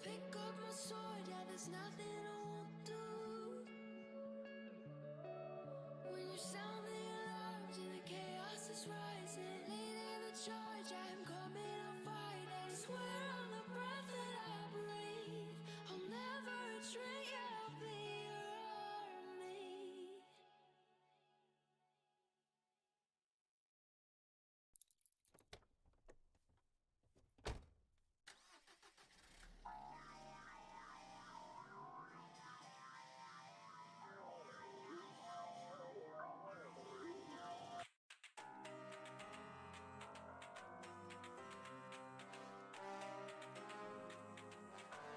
Pick up my sword, yeah, there's nothing I won't do. When you sound the alarms and the chaos is rising, leading the charge, I'm coming, I'll fight. I swear on the breath that I breathe, I'll never retreat, yeah, I'll be your army.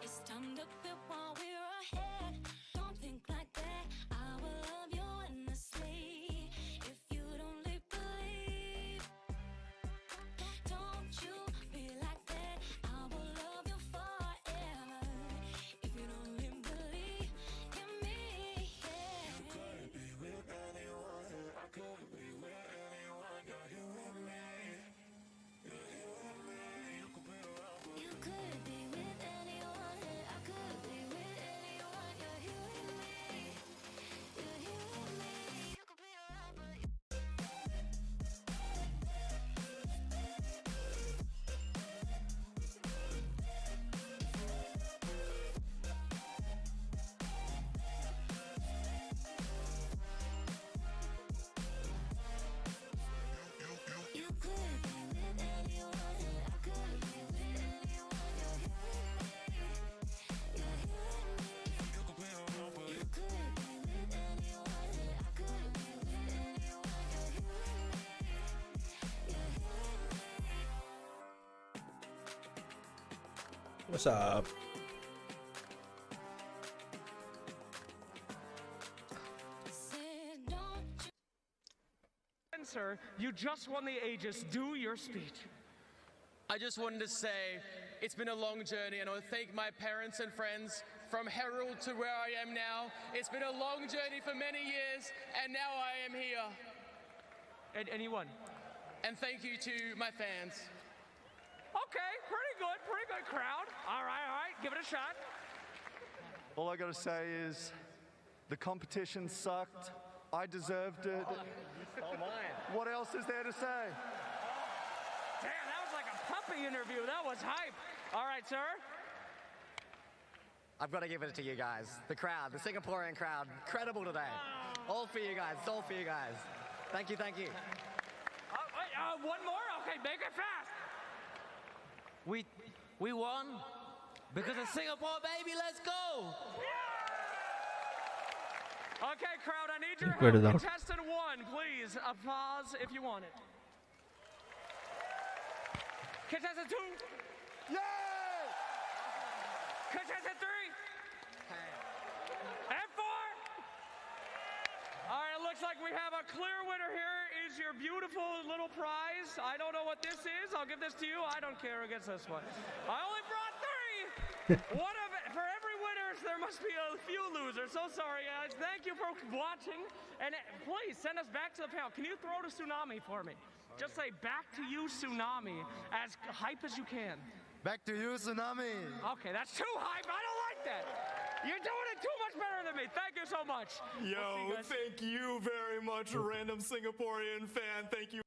It's time to quit while we're ahead. Don't think like that. I will love you endlessly. If you don't believe, don't you be like that. I will love you forever. If you don't believe in me, yeah. You couldn't be with anyone. I couldn't be with anyone. You're you and me. You're you and me. You could be around, but you could be with anyone. What's up? Sir, you just won the Aegis. Do your speech. I just wanted to say it's been a long journey, and I want to thank my parents and friends from Herald to where I am now. It's been a long journey for many years, and now I am here. And you won. And thank you to my fans. Okay, pretty good crowd. All right, give it a shot. All I gotta say is the competition sucked. I deserved it. Oh my. What else is there to say? Damn, that was like a puppy interview. That was hype. All right, sir. I've got to give it to you guys. The crowd, the Singaporean crowd, incredible today. All for you guys, all for you guys. Thank you, thank you. One more? Okay, make it fast. We won because of Singapore, baby. Let's go. Okay, crowd, I need your Where help. did that- Contestant 1, please. Applause if you want it. Contestant 2. Yay! Contestant 3. And 4. All right, it looks like we have a clear winner here. Is your beautiful little prize. I don't know what this is. I'll give this to you. I don't care who gets this one. I only brought 3. For every winner, there must be a few losers. So sorry, guys. Thank you for watching. And please send us back to the panel. Can you throw to Tsunami for me? Just say back to you, Tsunami, as hype as you can. Back to you, Tsunami. Okay, that's too hype. I don't like that. You're doing it too much better than me. Thank you so much. Yo, thank you very much, random Singaporean fan. Thank you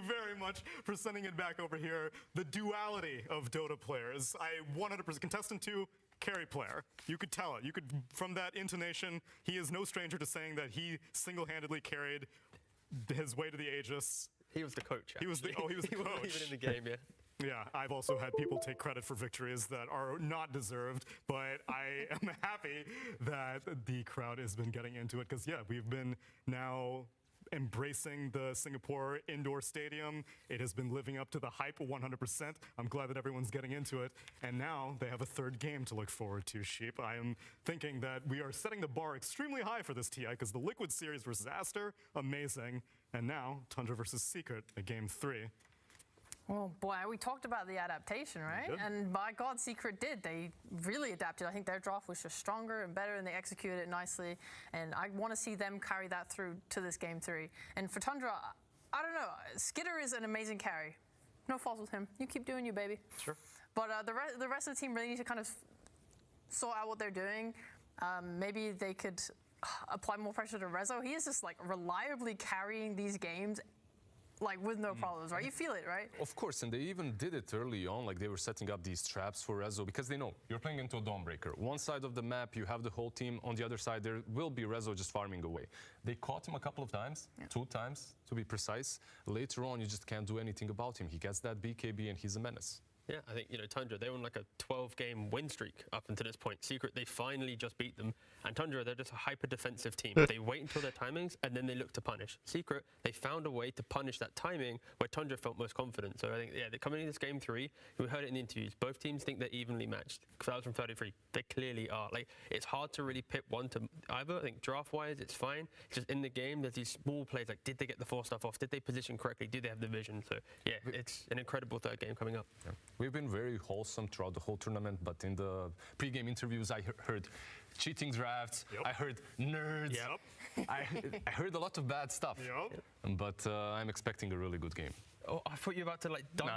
very much for sending it back over here. The duality of Dota players. I 100%. Contestant 2, carry player. You could tell it. You could, from that intonation, he is no stranger to saying that he single-handedly carried his way to the Aegis. He was the coach. He was the, oh, he was the coach. He wasn't even in the game, yeah. Yeah, I've also had people take credit for victories that are not deserved, but I am happy that the crowd has been getting into it because, yeah, we've been now embracing the Singapore indoor stadium. It has been living up to the hype 100%. I'm glad that everyone's getting into it. And now they have a third game to look forward to, Sheep. I am thinking that we are setting the bar extremely high for this TI because the Liquid series versus Aster, amazing. And now Tundra versus Secret, a game 3. Oh boy, we talked about the adaptation, right? And by God, Secret did. They really adapted. I think their draft was just stronger and better, and they executed it nicely. And I want to see them carry that through to this game 3. And for Tundra, I don't know. Skitter is an amazing carry. No faults with him. You keep doing you, baby. Sure. But the rest of the team really need to kind of sort out what they're doing. Maybe they could apply more pressure to Rezo. He is just like reliably carrying these games like with no problems, right? You feel it, right? Of course, and they even did it early on, like they were setting up these traps for Rezo because they know you're playing into a Dawnbreaker. One side of the map, you have the whole team. On the other side, there will be Rezo just farming away. They caught him a couple of times, 2 times to be precise. Later on, you just can't do anything about him. He gets that BKB and he's a menace. Yeah, I think, Tundra, they were on like a 12-game win streak up until this point. Secret, they finally just beat them. And Tundra, they're just a hyper-defensive team. They wait until their timings, and then they look to punish. Secret, they found a way to punish that timing where Tundra felt most confident. So I think, yeah, they're coming into this game 3. We heard it in the interviews. Both teams think they're evenly matched. 1,000 from 33, they clearly are. Like, it's hard to really pit one to either. I think draft-wise, it's fine. It's just in the game, there's these small plays, like, did they get the 4 stuff off? Did they position correctly? Did they have the vision? So, yeah, it's an incredible third game coming up. Yeah. We've been very wholesome throughout the whole tournament, but in the pre-game interviews, I heard cheating drafts, I heard nerds, I heard a lot of bad stuff, but I'm expecting a really good game. Oh, I thought you were about to like dunk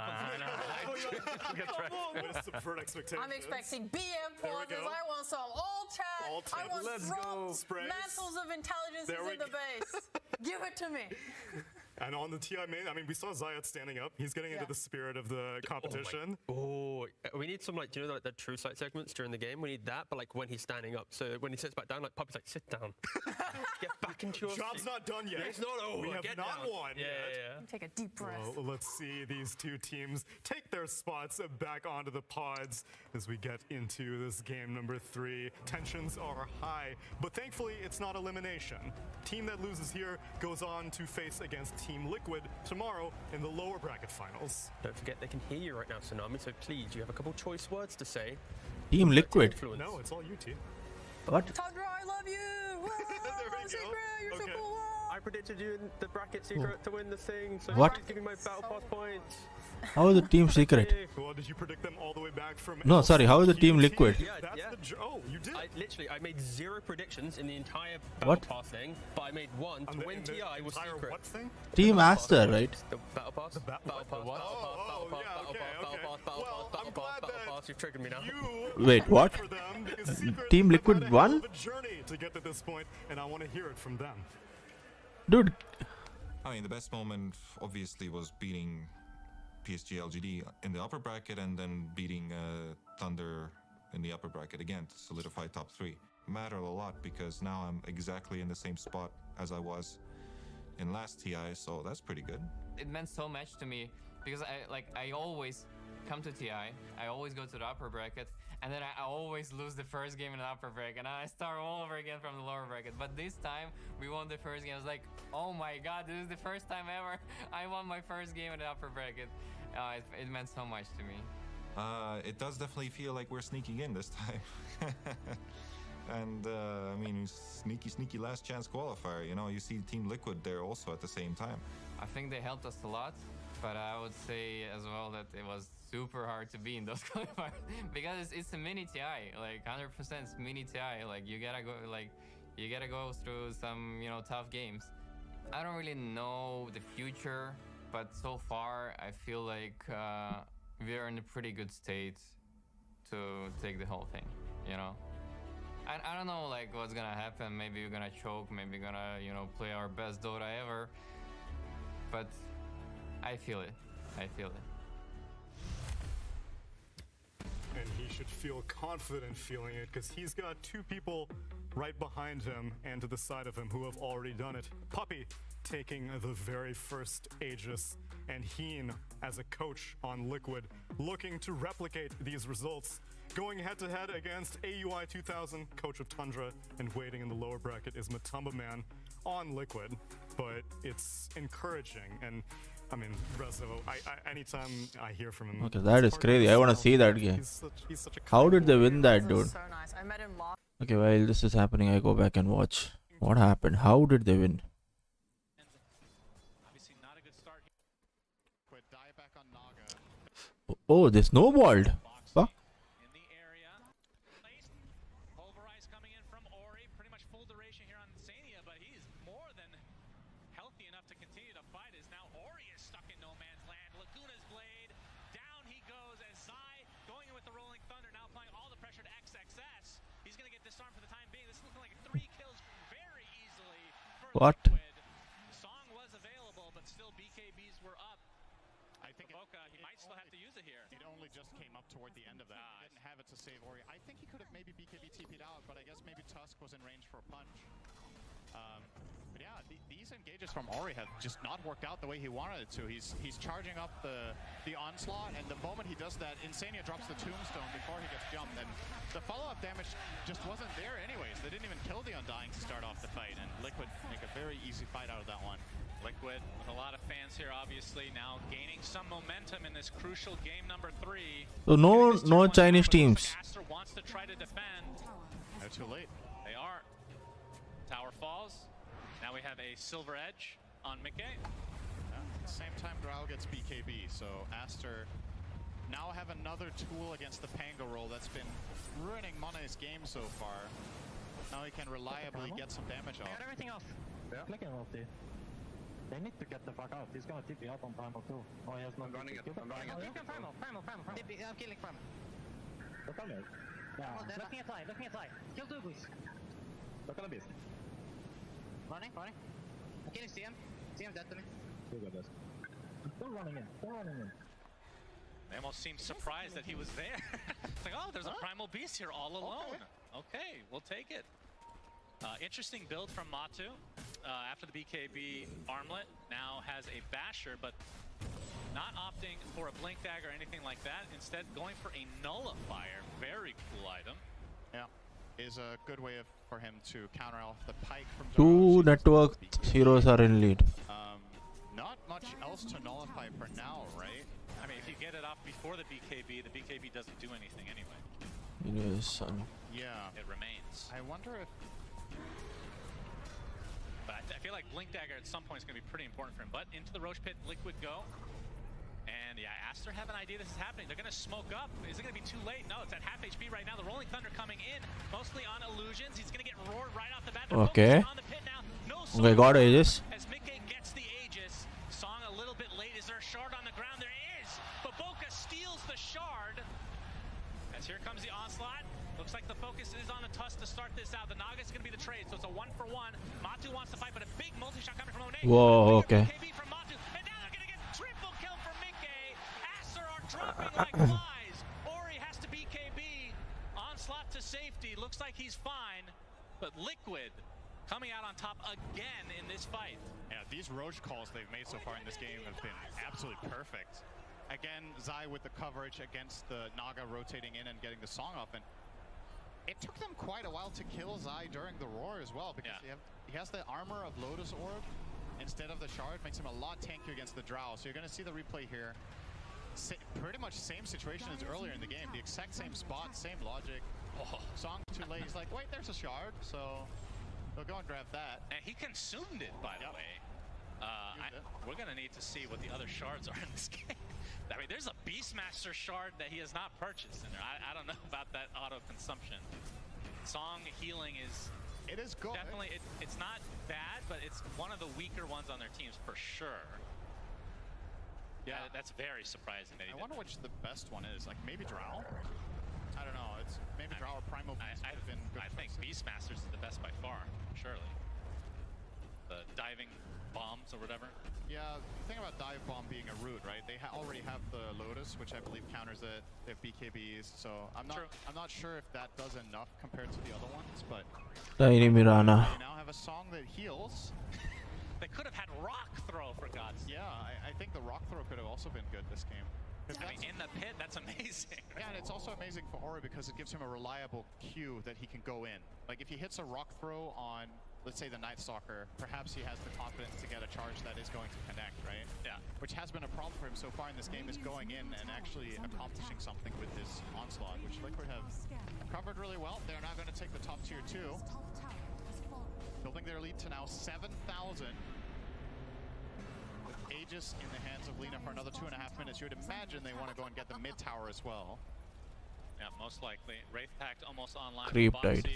Subvert expectations. I'm expecting BM pauses. I want some all chat. I want mantles of intelligence in the base. Give it to me. And on the TI main, I mean, we saw Zayat standing up. He's getting into the spirit of the competition. We need some, like, do you know, like the true sight segments during the game? We need that, but like when he's standing up. So when he sits back down, like Puppy's like, sit down. Get back into your Job's not done yet. It's not over. We have not won yet. Take a deep breath. Well, let's see these two teams take their spots back onto the pods as we get into this game number 3. Tensions are high, but thankfully it's not elimination. Team that loses here goes on to face against Team Liquid tomorrow in the lower bracket finals. Don't forget they can hear you right now, Tsunami, so please, you have a couple choice words to say. Team Liquid? No, it's all you, T. What? Tundra, I love you! There we go. Secret, you're so cool! I predicted you in the bracket Secret to win the thing, so What? please give me my battle pass points. How is the team Secret? Well, did you predict them all the way back from... No, sorry, how is the team Liquid? Oh, you did? I made 0 predictions in the entire battle pass thing, but I made 1 to win TI with Secret. What thing? Team Aster, right? The battle pass? Battle pass, you've triggered me now. Wait, what? Team Liquid won? To get to this point, and I want to hear it from them. Dude. I mean, the best moment obviously was beating PSG LGD in the upper bracket and then beating Thunder in the upper bracket again to solidify top 3. Mattered a lot because now I'm exactly in the same spot as I was in last TI, so that's pretty good. It meant so much to me because I always come to TI, I always go to the upper bracket, and then I always lose the first game in the upper bracket, and I start all over again from the lower bracket. But this time, we won the first game. I was like, oh my god, this is the first time ever I won my first game in the upper bracket. It meant so much to me. It does definitely feel like we're sneaking in this time. And I mean, sneaky last chance qualifier. You know, you see Team Liquid there also at the same time. I think they helped us a lot, but I would say as well that it was super hard to be in those qualifiers because it's a mini TI, like 100% mini TI. Like you gotta go through some tough games. I don't really know the future, but so far I feel like we're in a pretty good state to take the whole thing. I don't know like what's gonna happen. Maybe we're gonna choke. Maybe we're gonna play our best Dota ever. But I feel it. I feel it. And he should feel confident feeling it because he's got 2 people right behind him and to the side of him who have already done it. Puppy taking the very first Aegis and Heen as a coach on Liquid, looking to replicate these results, going head-to-head against AUI 2000, coach of Tundra, and waiting in the lower bracket is Matumba Man on Liquid. But it's encouraging, and I mean, Rezo, anytime I hear from him... Okay, that is crazy. I want to see that game. He's such a How did they win that, dude? So nice. I met him live. Okay, while this is happening, I go back and watch. What happened? How did they win? Oh, they snowballed. Fuck. What? Song was available, but still BKBs were up. I think he might still have to use it here. It only just came up toward the end of that. He didn't have it to save Ori. I think he could have maybe BKB TP'd out, but I guess maybe Tusk was in range for a punch. But yeah, these engages from Ori have just not worked out the way he wanted it to. He's charging up the onslaught, and the moment he does that, Insania drops the tombstone before he gets jumped, and the follow-up damage just wasn't there anyways. They didn't even kill the Undying to start off the fight, and Liquid make a very easy fight out of that one. Liquid with a lot of fans here, obviously, now gaining some momentum in this crucial game number 3. So no Chinese teams. Aster wants to try to defend. They're too late. They are. Tower falls. Now we have a Silver Edge on Mickey. At the same time, Drow gets BKB, so Aster now have another tool against the Pango roll that's been ruining Mone's game so far. Now he can reliably get some damage off. Got everything off. Yeah. Clicking off there. They need to get the fuck out. He's gonna TP out on Primal too. Oh, he has no. I'm running it. I'm running it. Primal. I'm killing Primal. Look on it. Yeah. Looking at side. Kill two boys. Look on the beast. Running. I'm killing CM. CM dead to me. Still running in. They almost seemed surprised that he was there. It's like, oh, there's a Primal Beast here all alone. Okay, we'll take it. Interesting build from Matu. After the BKB armlet, now has a Basher, but not opting for a Blink Dagger or anything like that. Instead, going for a Nullifier. Very cool item. Yeah, is a good way for him to counter off the pike from Two network heroes are in lead. Not much else to nullify for now, right? I mean, if you get it off before the BKB doesn't do anything anyway. Yes, son. Yeah. It remains. I wonder if... But I feel like Blink Dagger at some point is going to be pretty important for him. But into the Roche Pit, Liquid go. And yeah, Aster have an idea this is happening. They're going to smoke up. Is it going to be too late? No, it's at half HP right now. The Rolling Thunder coming in, mostly on illusions. He's going to get roared right off the bat. Okay. On the pit now. No Okay, got Aegis. As Mickey gets the Aegis, Song a little bit late. Is there a shard on the ground? There is. But Boca steals the shard. As here comes the onslaught. Looks like the focus is on the Tusk to start this out. The Naga's going to be the trade, so it's a 1-for-1. Matu wants to fight, but a big multi-shot coming from Onek. Whoa, okay. From Matu, and now they're going to get triple kill from Mickey. Aster are dropping like flies. Ori has to BKB. Onslaught to safety. Looks like he's fine, but Liquid coming out on top again in this fight. Yeah, these Roche calls they've made so far in this game have been absolutely perfect. Again, Zai with the coverage against the Naga rotating in and getting the Song off, and it took them quite a while to kill Zai during the Roar as well, because he has the armor of Lotus Orb instead of the Shard, makes him a lot tankier against the Drow. So you're going to see the replay here. Pretty much same situation as earlier in the game, the exact same spot, same logic. Song too late, he's like, wait, there's a Shard, so we'll go and grab that. And he consumed it, by the way. We're going to need to see what the other shards are in this game. I mean, there's a Beastmaster shard that he has not purchased in there. I don't know about that auto-consumption. Song healing is... It is good. Definitely, it's not bad, but it's one of the weaker ones on their teams for sure. Yeah, that's very surprising. That I wonder which the best one is. Like, maybe Drow? I don't know. It's maybe Drow or Primal Beast would have been good. I think Beastmasters is the best by far, surely. The diving bombs or whatever. Yeah, the thing about Dive Bomb being a root, right? They already have the Lotus, which I believe counters it if BKBs. So I'm not sure if that does enough compared to the other ones, but Tiny Mirana. They now have a Song that heals. They could have had rock throw, for God's sake. Yeah, I think the rock throw could have also been good this game. I mean, in the pit, that's amazing. Yeah, and it's also amazing for Ori because it gives him a reliable cue that he can go in. Like, if he hits a rock throw on, let's say, the Night Stalker, perhaps he has the confidence to get a charge that is going to connect, right? Yeah. Which has been a problem for him so far in this game, is going in and actually accomplishing something with his onslaught, which Liquid have covered really well. They're now going to take the top tier 2, building their lead to now 7,000. With Aegis in the hands of Lina for another 2.5 minutes, you would imagine they want to go and get the mid tower as well. Yeah, most likely. Wraith Pact almost online. Creep died.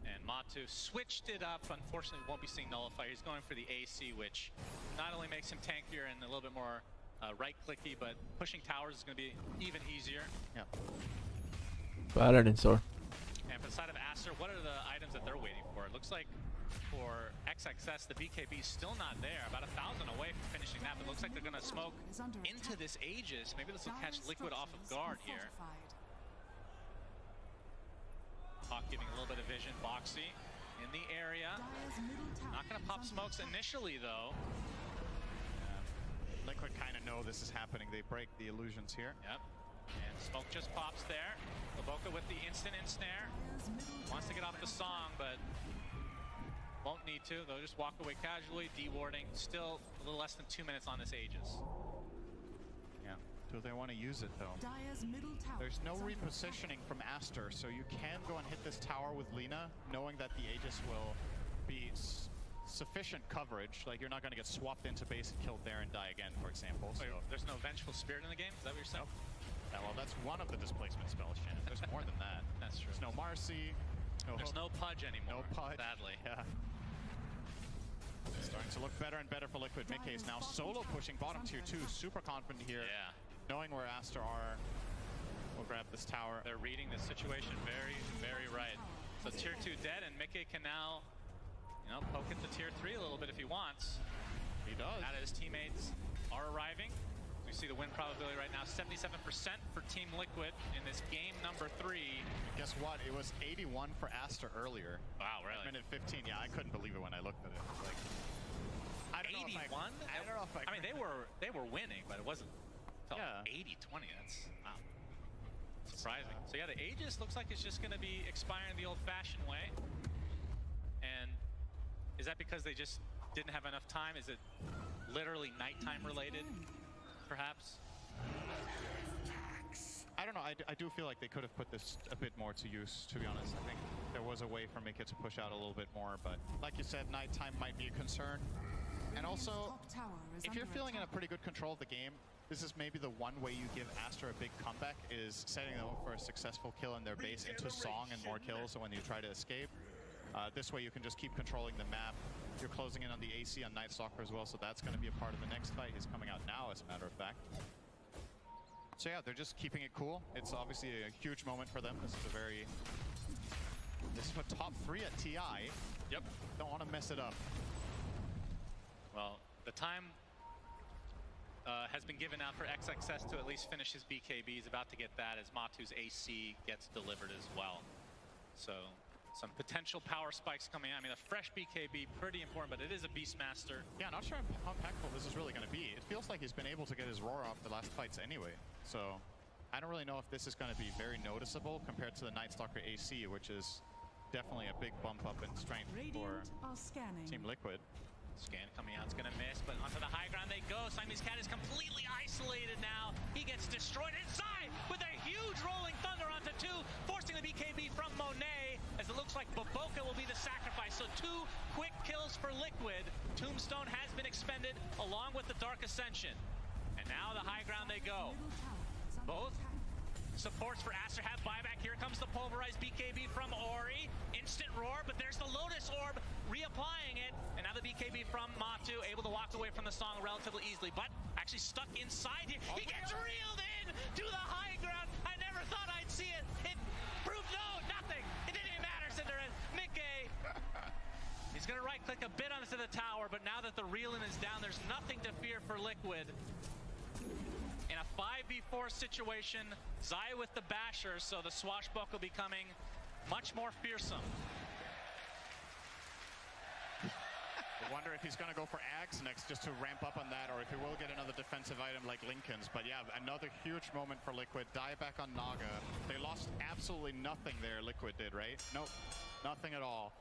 And Matu switched it up. Unfortunately, won't be seeing Nullifier. He's going for the AC, which not only makes him tankier and a little bit more right-clicky, but pushing towers is going to be even easier. Yeah. Paladin sword. And for the side of Aster, what are the items that they're waiting for? It looks like for XXS, the BKB is still not there. About 1,000 away from finishing that, but it looks like they're going to smoke into this Aegis. Maybe this will catch Liquid off of guard here. Hawk giving a little bit of vision. Boxy in the area. Not going to pop smokes initially, though. Liquid kind of know this is happening. They break the illusions here. Yep. And smoke just pops there. Laboka with the instant ensnare. Wants to get off the song, but won't need to. They'll just walk away casually. D-warding. Still a little less than 2 minutes on this Aegis. Yeah. Do they want to use it, though? There's no repositioning from Aster, so you can go and hit this tower with Lina, knowing that the Aegis will be sufficient coverage. Like, you're not going to get swapped into base and killed there and die again, for example. So. Wait, there's no Vengeful Spirit in the game? Is that what you're saying? Nope. Yeah, well, that's one of the displacement spells, Shannon. There's more than that. That's true. There's no Marcy. There's no Pudge anymore. No Pudge. Sadly. Yeah. Starting to look better and better for Liquid. Mickey is now solo pushing bottom tier 2. Super confident here. Yeah. Knowing where Aster are. We'll grab this tower. They're reading this situation very, very right. So tier 2 dead, and Mickey can now, you know, poke at the tier 3 a little bit if he wants. He does. Now that his teammates are arriving. We see the win probability right now, 77% for Team Liquid in this game number 3. Guess what? It was 81 for Aster earlier. Wow, really? At minute 15. Yeah, I couldn't believe it when I looked at it. Like, I don't 81? I don't know if I mean, they were winning, but it wasn't. Yeah. 80-20. That's wow. Surprising. So yeah, the Aegis looks like it's just going to be expiring the old-fashioned way. And is that because they just didn't have enough time? Is it literally nighttime related, perhaps? I don't know. I do feel like they could have put this a bit more to use, to be honest. I think there was a way for Mika to push out a little bit more, but like you said, nighttime might be a concern. And also, if you're feeling in a pretty good control of the game, this is maybe the one way you give Aster a big comeback, is setting them up for a successful kill in their base into Song and more kills when you try to escape. This way you can just keep controlling the map. You're closing in on the AC on Night Stalker as well, so that's going to be a part of the next fight. He's coming out now, as a matter of fact. So yeah, they're just keeping it cool. It's obviously a huge moment for them. This is for top 3 at TI. Yep. Don't want to mess it up. Well, the time has been given out for XXS to at least finish his BKB. He's about to get that as Matu's AC gets delivered as well. So some potential power spikes coming out. I mean, a fresh BKB, pretty important, but it is a Beastmaster. Yeah, not sure how impactful this is really going to be. It feels like he's been able to get his roar off the last fights anyway. So I don't really know if this is going to be very noticeable compared to the Night Stalker AC, which is definitely a big bump up in strength for Team Liquid. Scan coming out, it's gonna miss, but onto the high ground they go. Siamese Cat is completely isolated now. He gets destroyed. And Zai with a huge rolling thunder onto 2, forcing the BKB from Monet, as it looks like Baboka will be the sacrifice. So 2 quick kills for Liquid. Tombstone has been expended along with the Dark Ascension. And now the high ground they go. Both supports for Aster have buyback. Here comes the pulverized BKB from Ori. Instant roar, but there's the Lotus Orb reapplying it. And now the BKB from Matu, able to walk away from the song relatively easily, but actually stuck inside here. He gets reeled in to the high ground. I never thought I'd see it. It proved nothing. It didn't even matter, Cinderin. Mickey. He's going to right-click a bit onto the tower, but now that the reeling is down, there's nothing to fear for Liquid. In a 5v4 situation, Zaya with the basher, so the swashbuckle becoming much more fearsome. I wonder if he's going to go for Axe next just to ramp up on that, or if he will get another defensive item like Lincoln's. But yeah, another huge moment for Liquid. Die back on Naga. They lost absolutely nothing there, Liquid did, right? Nope, nothing at all.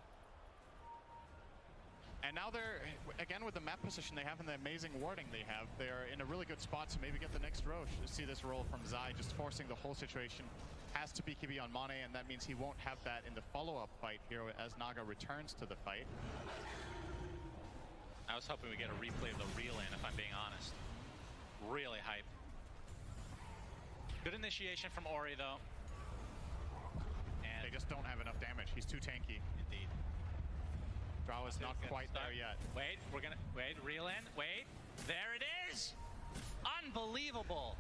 And now they're, again, with the map position they have and the amazing warding they have, they're in a really good spot to maybe get the next Roche. You see this roll from Zai, just forcing the whole situation. Has to be BKB on Mane, and that means he won't have that in the follow-up fight here as Naga returns to the fight. I was hoping we get a replay of the reel-in, if I'm being honest. Really hype. Good initiation from Ori, though. And they just don't have enough damage. He's too tanky. Indeed. Drow is not quite there yet. Wait, we're gonna wait. Reel in. Wait, there it is. Unbelievable.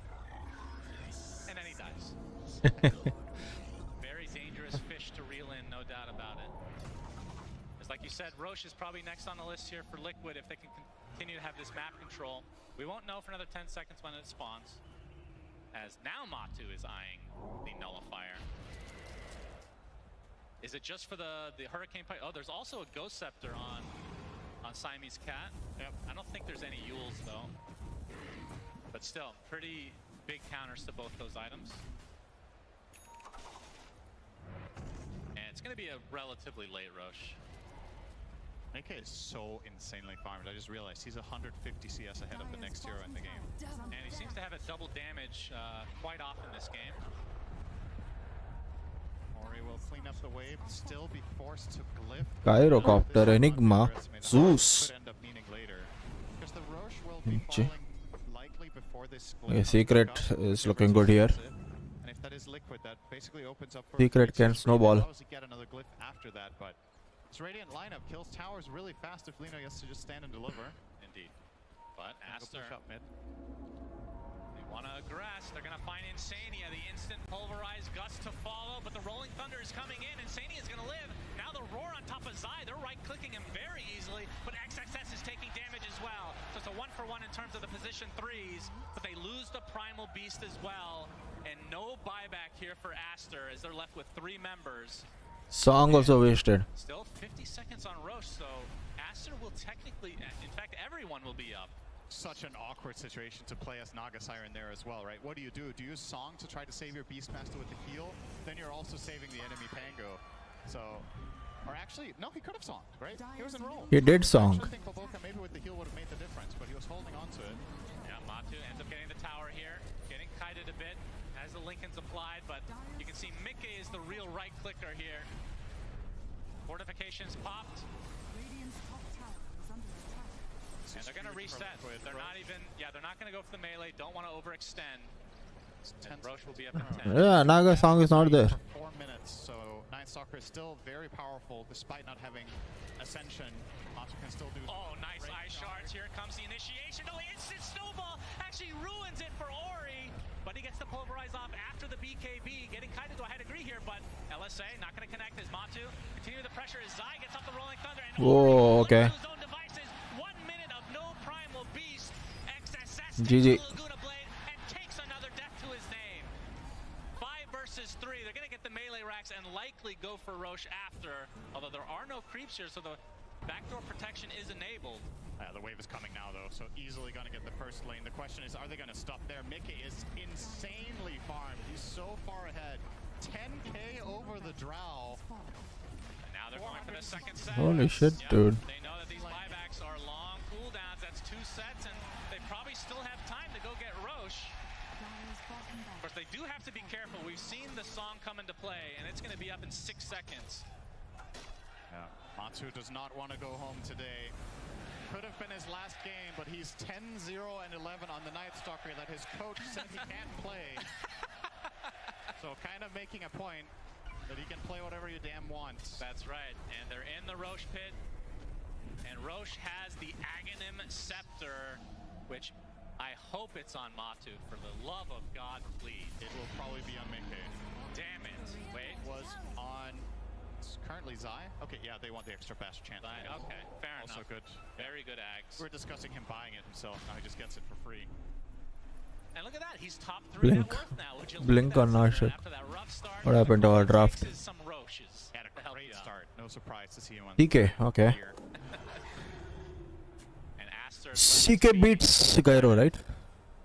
And then he dies. Very dangerous fish to reel in, no doubt about it. It's like you said, Roche is probably next on the list here for Liquid if they can continue to have this map control. We won't know for another 10 seconds when it spawns. As now Matu is eyeing the nullifier. Is it just for the Hurricane Pipe? Oh, there's also a Ghost Scepter on Siamese Cat. Yep. I don't think there's any Yules though. But still, pretty big counters to both those items. And it's going to be a relatively late Roche. NITK is so insanely farmed. I just realized he's 150 CS ahead of the next hero in the game. And he seems to have a double damage quite often this game. Ori will clean up the wave, still be forced to glyph. Gyrocopter, Enigma, Zeus. Could end up meaning later. Because the Roche will be falling likely before this glyph. Okay, Secret is looking good here. And if that is Liquid, that basically opens up for Secret can snowball. allows you get another glyph after that, but this Radiant lineup kills towers really fast if Lino gets to just stand and deliver. Indeed. But Aster, push up mid. they want to aggress. They're going to find Insania, the instant pulverized gust to follow, but the Rolling Thunder is coming in. Insania is going to live. Now the Roar on top of Zai. They're right-clicking him very easily, but XXS is taking damage as well. So it's a 1-for-1 in terms of the position threes, but they lose the Primal Beast as well. And no buyback here for Aster as they're left with 3 members. Song also wasted. Still 50 seconds on Roche, so Aster will technically, in fact, everyone will be up. Such an awkward situation to play as Naga Siren there as well, right? What do? Do you use Song to try to save your Beastmaster with the heal? Then you're also saving the enemy Pango. So, or actually, no, he could have Songed, right? He was in roll. He did Song. I think Boboka maybe with the heal would have made the difference, but he was holding on to it. Yeah, Matu ends up getting the tower here, getting kited a bit as the Lincoln's applied, but you can see Mikke is the real right clicker here. Fortifications popped. And they're going to reset. They're not even, they're not going to go for the melee. Don't want to overextend. And Roche will be up in 10. Yeah, Naga Song is not there. 4 minutes, so Night Stalker is still very powerful despite not having Ascension. Matu can still do. Oh, nice ice shards. Here comes the initiation. Oh, the instant snowball actually ruins it for Ori. But he gets the pulverize off after the BKB. Getting kind of to a high degree here, but LSA not going to connect as Matu. Continue the pressure as Zai gets off the Rolling Thunder. And Whoa, okay. GG. And takes another death to his name. 5 versus 3. They're going to get the melee racks and likely go for Roche after. Although there are no creeps here, so the backdoor protection is enabled. The wave is coming now, though, so easily going to get the first lane. The question is, are they going to stop there? Mikke is insanely farmed. He's so far ahead. 10k over the Drow. And now they're going for the second set. Holy shit, dude. They know that these buybacks are long cooldowns. That's 2 sets, and they probably still have time to go get Roche. Of course, they do have to be careful. We've seen the Song come into play, and it's going to be up in 6 seconds. Yeah, Matu does not want to go home today. Could have been his last game, but he's 10-0 and 11 on the Night Stalker that his coach said he can't play. So kind of making a point that he can play whatever you damn want. That's right, and they're in the Roche pit. And Roche has the Aghanim Scepter, which I hope it's on Matu. For the love of God, please. It will probably be on Mikke. Damn it. Wait. It was on currently Zai. Okay, yeah, they want the extra fast chance. Okay, fair enough. Also good. Very good Ags. We're discussing him buying it himself. Now he just gets it for free. And look at that. He's top 3 net worth now. Blink on our shit. What happened to our draft? Some Roches. Had a great start. No surprise to see him on TK, okay. CK beats Kyros, right?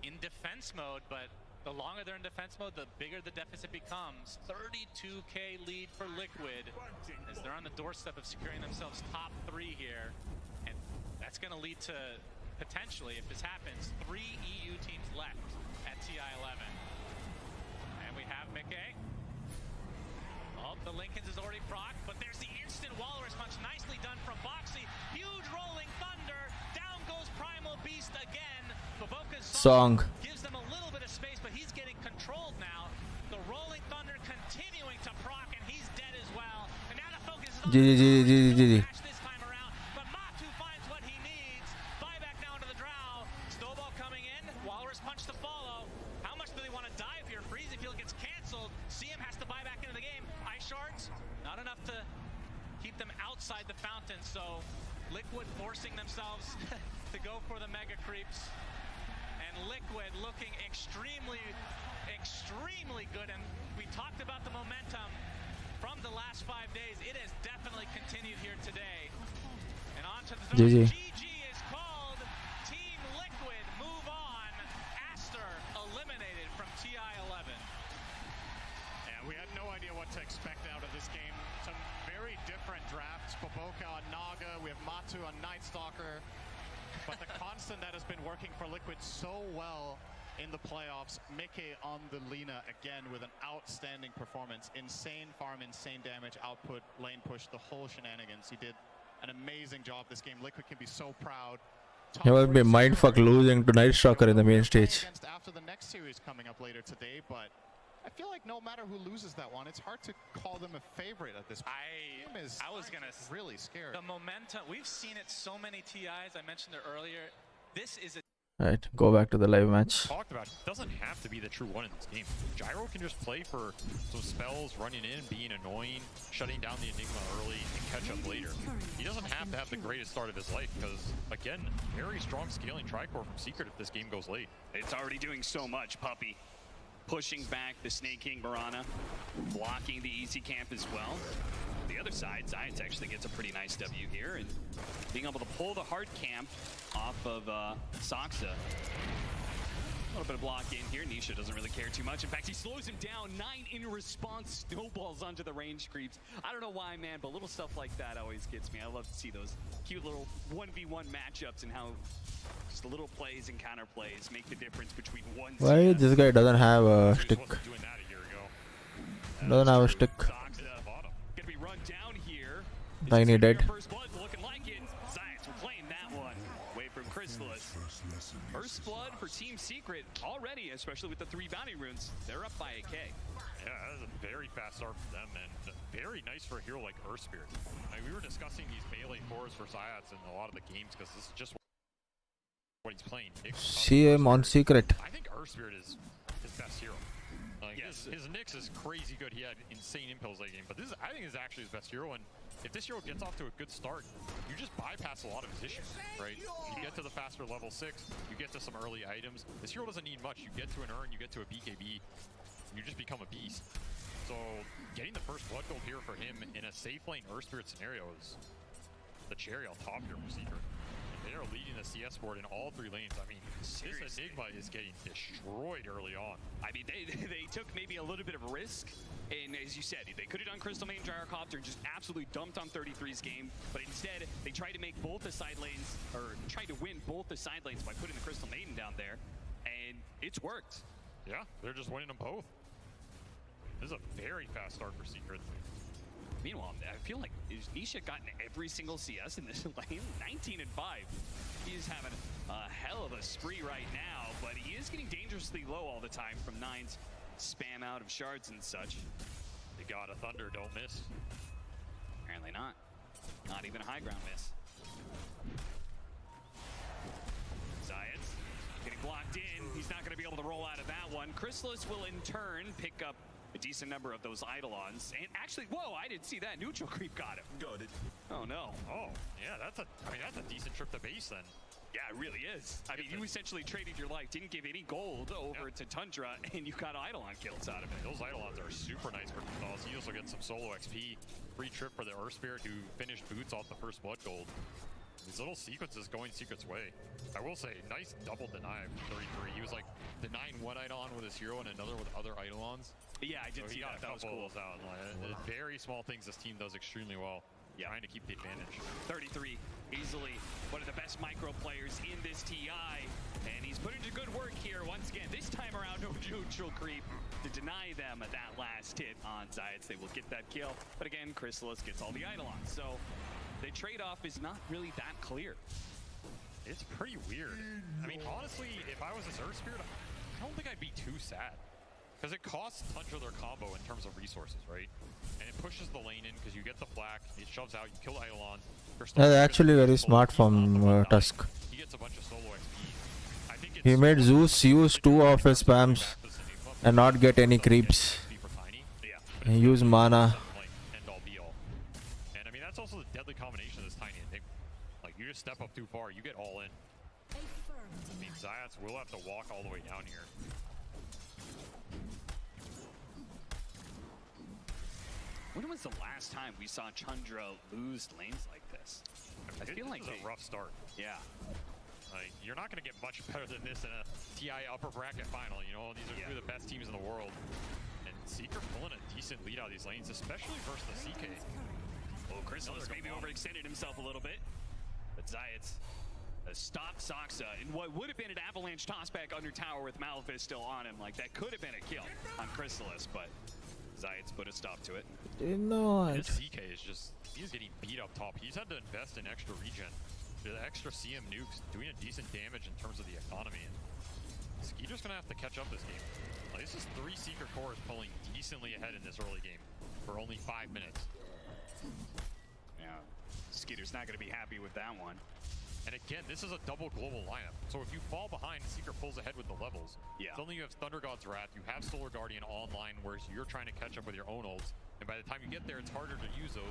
in defense mode, but the longer they're in defense mode, the bigger the deficit becomes. 32K lead for Liquid as they're on the doorstep of securing themselves top 3 here. And that's going to lead to, potentially, if this happens, 3 EU teams left at TI11. And we have Mickey. Oh, the Lincolns is already procced, but there's the instant Walrus punch. Nicely done from Boxy. Huge rolling thunder. Down goes Primal Beast again. Baboka's Song. gives them a little bit of space, but he's getting controlled now. The rolling thunder continuing to proc, and he's dead as well. And now the focus is on GG. this time around, but Matu finds what he needs. Buyback now into the drow. Snowball coming in. Walrus punch to follow. How much do they want to dive here? Freezy Field gets canceled. CM has to buy back into the game. Ice shards, not enough to keep them outside the fountain, so Liquid forcing themselves to go for the mega creeps. And Liquid looking extremely good. And we talked about the momentum from the last 5 days. It has definitely continued here today. And on to the zone. GG is called. Team Liquid move on. Aster eliminated from TI11. Yeah, we had no idea what to expect out of this game. Some very different drafts. Baboka on Naga. We have Matu on Night Stalker. But the constant that has been working for Liquid so well in the playoffs, Mickey on the Lina again with an outstanding performance. Insane farm, insane damage, output, lane push, the whole shenanigans. He did an amazing job this game. Liquid can be so proud. He will be mindfuck losing to Night Stalker in the main stage. After the next series coming up later today, but I feel like no matter who loses that one, it's hard to call them a favorite at this point. I was gonna really scared. The momentum, we've seen it so many TIs. I mentioned it earlier. This is a Right, go back to the live match. Talked about, it doesn't have to be the true one in this game. Gyro can just play for some spells, running in, being annoying, shutting down the Enigma early, and catch up later. He doesn't have to have the greatest start of his life because, again, very strong scaling tricore from Secret if this game goes late. It's already doing so much, Puppy. Pushing back the Snake King Mirana, blocking the easy camp as well. The other side, Zayats actually gets a pretty nice W here, and being able to pull the hard camp off of Soxa. A little bit of block in here. Nisha doesn't really care too much. In fact, he slows him down. 9 in response, snowballs onto the range creeps. I don't know why, man, but little stuff like that always gets me. I love to see those cute little 1v1 matchups and how just the little plays and counter plays make the difference between one. Why this guy doesn't have a stick? Doesn't have a stick. Gonna be run down here. Tiny dead. First blood looking like it. Zayats will claim that one. Away from Chrysalis. First blood for Team Secret already, especially with the 3 bounty runes. They're up by a K. Yeah, that is a very fast start for them, and very nice for a hero like Earth Spirit. I mean, we were discussing these melee cores for Zayats in a lot of the games because this is just what he's playing. See him on Secret. I think Earth Spirit is his best hero. Like his Nyx is crazy good. He had insane impulse late game, but I think this is actually his best hero. And if this hero gets off to a good start, you just bypass a lot of his issues, right? You get to the faster level 6, you get to some early items. This hero doesn't need much. You get to an Urn, you get to a BKB, and you just become a beast. So getting the first blood gold here for him in a safe lane Earth Spirit scenario is the cherry on top here for Secret. They are leading the CS board in all 3 lanes. I mean, this Enigma is getting destroyed early on. I mean, they took maybe a little bit of a risk, and as you said, they could have done Crystal Maiden Gyrocopter and just absolutely dumped on 33's game, but instead, they tried to make both the side lanes, or tried to win both the side lanes by putting the Crystal Maiden down there, and it's worked. Yeah, they're just winning them both. This is a very fast start for Secret. Meanwhile, I feel like Nisha gotten every single CS in this lane, 19 and 5. He's having a hell of a spree right now, but he is getting dangerously low all the time from 9's spam out of shards and such. They got a Thunder, don't miss. Apparently not. Not even a high ground miss. Zayats getting blocked in. He's not going to be able to roll out of that one. Chrysalis will in turn pick up a decent number of those Eidolons. And actually, whoa, I didn't see that. Neutral creep got him. Got it. Oh, no. Oh, yeah, that's a decent trip to base then. Yeah, it really is. I mean, you essentially traded your life, didn't give any gold over to Tundra, and you got Eidolon kills out of it. Those Eidolons are super nice for Gonzalez. He also gets some solo XP. Free trip for the Earth Spirit who finished boots off the first blood gold. these little sequences going Secret's way. I will say, nice double deny from 33. He was like denying one Eidolon with his hero and another with other Eidolons. Yeah, I did see that. That was cool. Out. Like, very small things this team does extremely well. Yeah. Trying to keep the advantage. 33, easily one of the best micro players in this TI. And he's put into good work here once again. This time around, no neutral creep to deny them that last hit on Zayats. They will get that kill. But again, Chrysalis gets all the Eidolons. So the trade-off is not really that clear. It's pretty weird. I mean, honestly, if I was a Zerg Spirit, I don't think I'd be too sad. Because it costs Tundra their combo in terms of resources, right? And it pushes the lane in because you get the flak, it shoves out, you kill the Eidolons. That's actually very smart from Tusk. He gets a bunch of solo XP. I think He made Zeus use 2 of his spams and not get any creeps. He used mana. And I mean, that's also the deadly combination of this Tiny Enigma. Like, you just step up too far, you get all in. I mean, Zayats will have to walk all the way down here. When was the last time we saw Chandra lose lanes like this? I feel like this is a rough start. Yeah. Like, you're not going to get much better than this in a TI upper bracket final. You know, these are two of the best teams in the world. And Secret pulling a decent lead out of these lanes, especially versus the CK. Oh, Chrysalis maybe overextended himself a little bit. But Zayats stopped Saksa in what would have been an avalanche tossback under tower with Malphite still on him. Like, that could have been a kill on Chrysalis, but Zayats put a stop to it. Did not. This CK is just, he's getting beat up top. He's had to invest in extra regen. The extra CM nukes doing a decent damage in terms of the economy. And Skeeter's gonna have to catch up this game. Like, this is 3 Secret cores pulling decently ahead in this early game for only 5 minutes. Yeah, Skeeter's not gonna be happy with that one. And again, this is a double global lineup. So if you fall behind, Secret pulls ahead with the levels. Yeah. Suddenly you have Thunder God's Wrath, you have Solar Guardian online, whereas you're trying to catch up with your own ults. And by the time you get there, it's harder to use those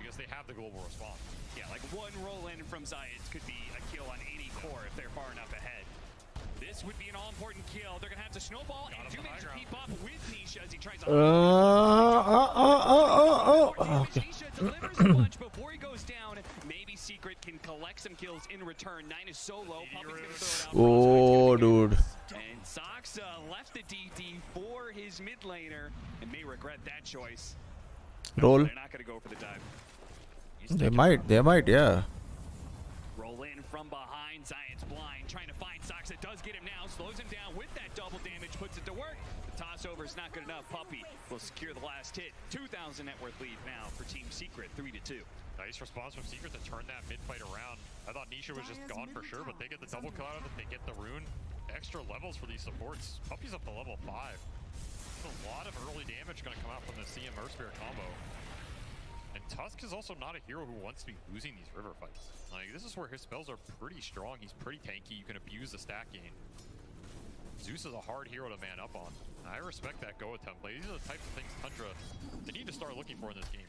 because they have the global response. Yeah, like one roll in from Zayats could be a kill on any core if they're far enough ahead. This would be an all-important kill. They're gonna have to snowball and do manage to keep up with Nisha as he tries to Nisha delivers a punch before he goes down. Maybe Secret can collect some kills in return. 9 is so low. Puppy's gonna throw it out. Oh, dude. And Saksa left the DD for his mid laner and may regret that choice. Roll. They're not gonna go for the dive. They might, yeah. Roll in from behind, Zayats blind, trying to find Saksa. Does get him now, slows him down with that double damage, puts it to work. The toss over is not good enough. Puppy will secure the last hit. 2,000 net worth lead now for Team Secret, 3-2. Nice response from Secret to turn that mid fight around. I thought Nisha was just gone for sure, but they get the double kill out of it. They get the rune. Extra levels for these supports. Puppy's up to level 5. There's a lot of early damage going to come out from the CM Earthspear combo. And Tusk is also not a hero who wants to be losing these river fights. Like, this is where his spells are pretty strong. He's pretty tanky. You can abuse the stat gain. Zeus is a hard hero to man up on. I respect that go attempt play. These are the types of things Tundra, they need to start looking for in this game.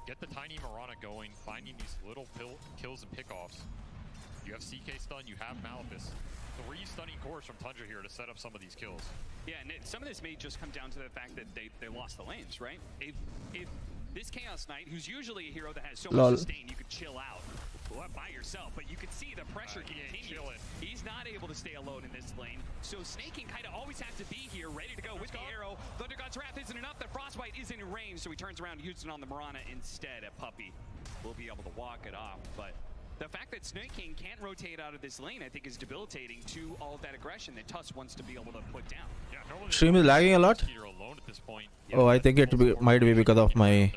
Get the tiny Mirana going, finding these little kills and pickoffs. You have CK stun, you have Malphite. 3 stunning cores from Tundra here to set up some of these kills. Yeah, and some of this may just come down to the fact that they lost the lanes, right? If this Chaos Knight, who's usually a hero that has so much sustain, you could chill out by yourself, but you could see the pressure continue. He's not able to stay alone in this lane, so Snaking kind of always has to be here, ready to go with the arrow. Thunder God's Wrath isn't enough, the Frostbite isn't in range, so he turns around and uses it on the Mirana instead. A Puppy will be able to walk it off, but the fact that Snaking can't rotate out of this lane, I think, is debilitating to all of that aggression that Tusk wants to be able to put down. Yeah, Stream is lagging a lot. Oh, I think it might be because of my.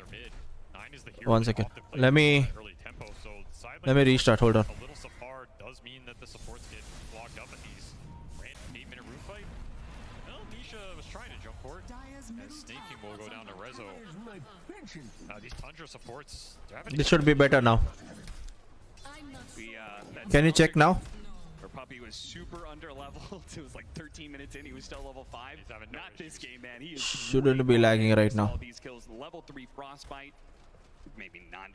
1 second. Let me restart. Hold on. A little Safar does mean that the supports get blocked up at these random 8-minute room fight. Well, Nisha was trying to jump forward, and Snaking will go down to Rezo. These Tundra supports. This should be better now. Can you check now? Where Puppy was super under leveled. It was like 13 minutes in, he was still level 5. Not this game, man. He is Shouldn't be lagging right now. all these kills. Level 3 Frostbite. Maybe not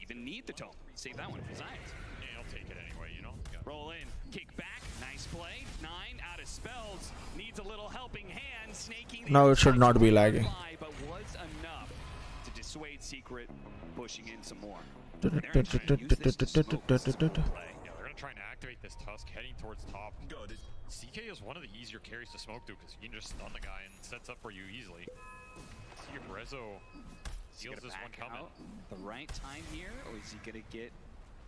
even need the tome. Save that one for Zayats. Yeah, I'll take it anyway, you know. Roll in, kick back, nice play. 9 out of spells, needs a little helping hand. Snaking. Now it should not be lagging. But was enough to dissuade Secret, pushing in some more. they're going to try and activate this Tusk heading towards top. CK is one of the easier carries to smoke to because you can just stun the guy and sets up for you easily. See if Rezo feels this one coming. The right time here, or is he going to get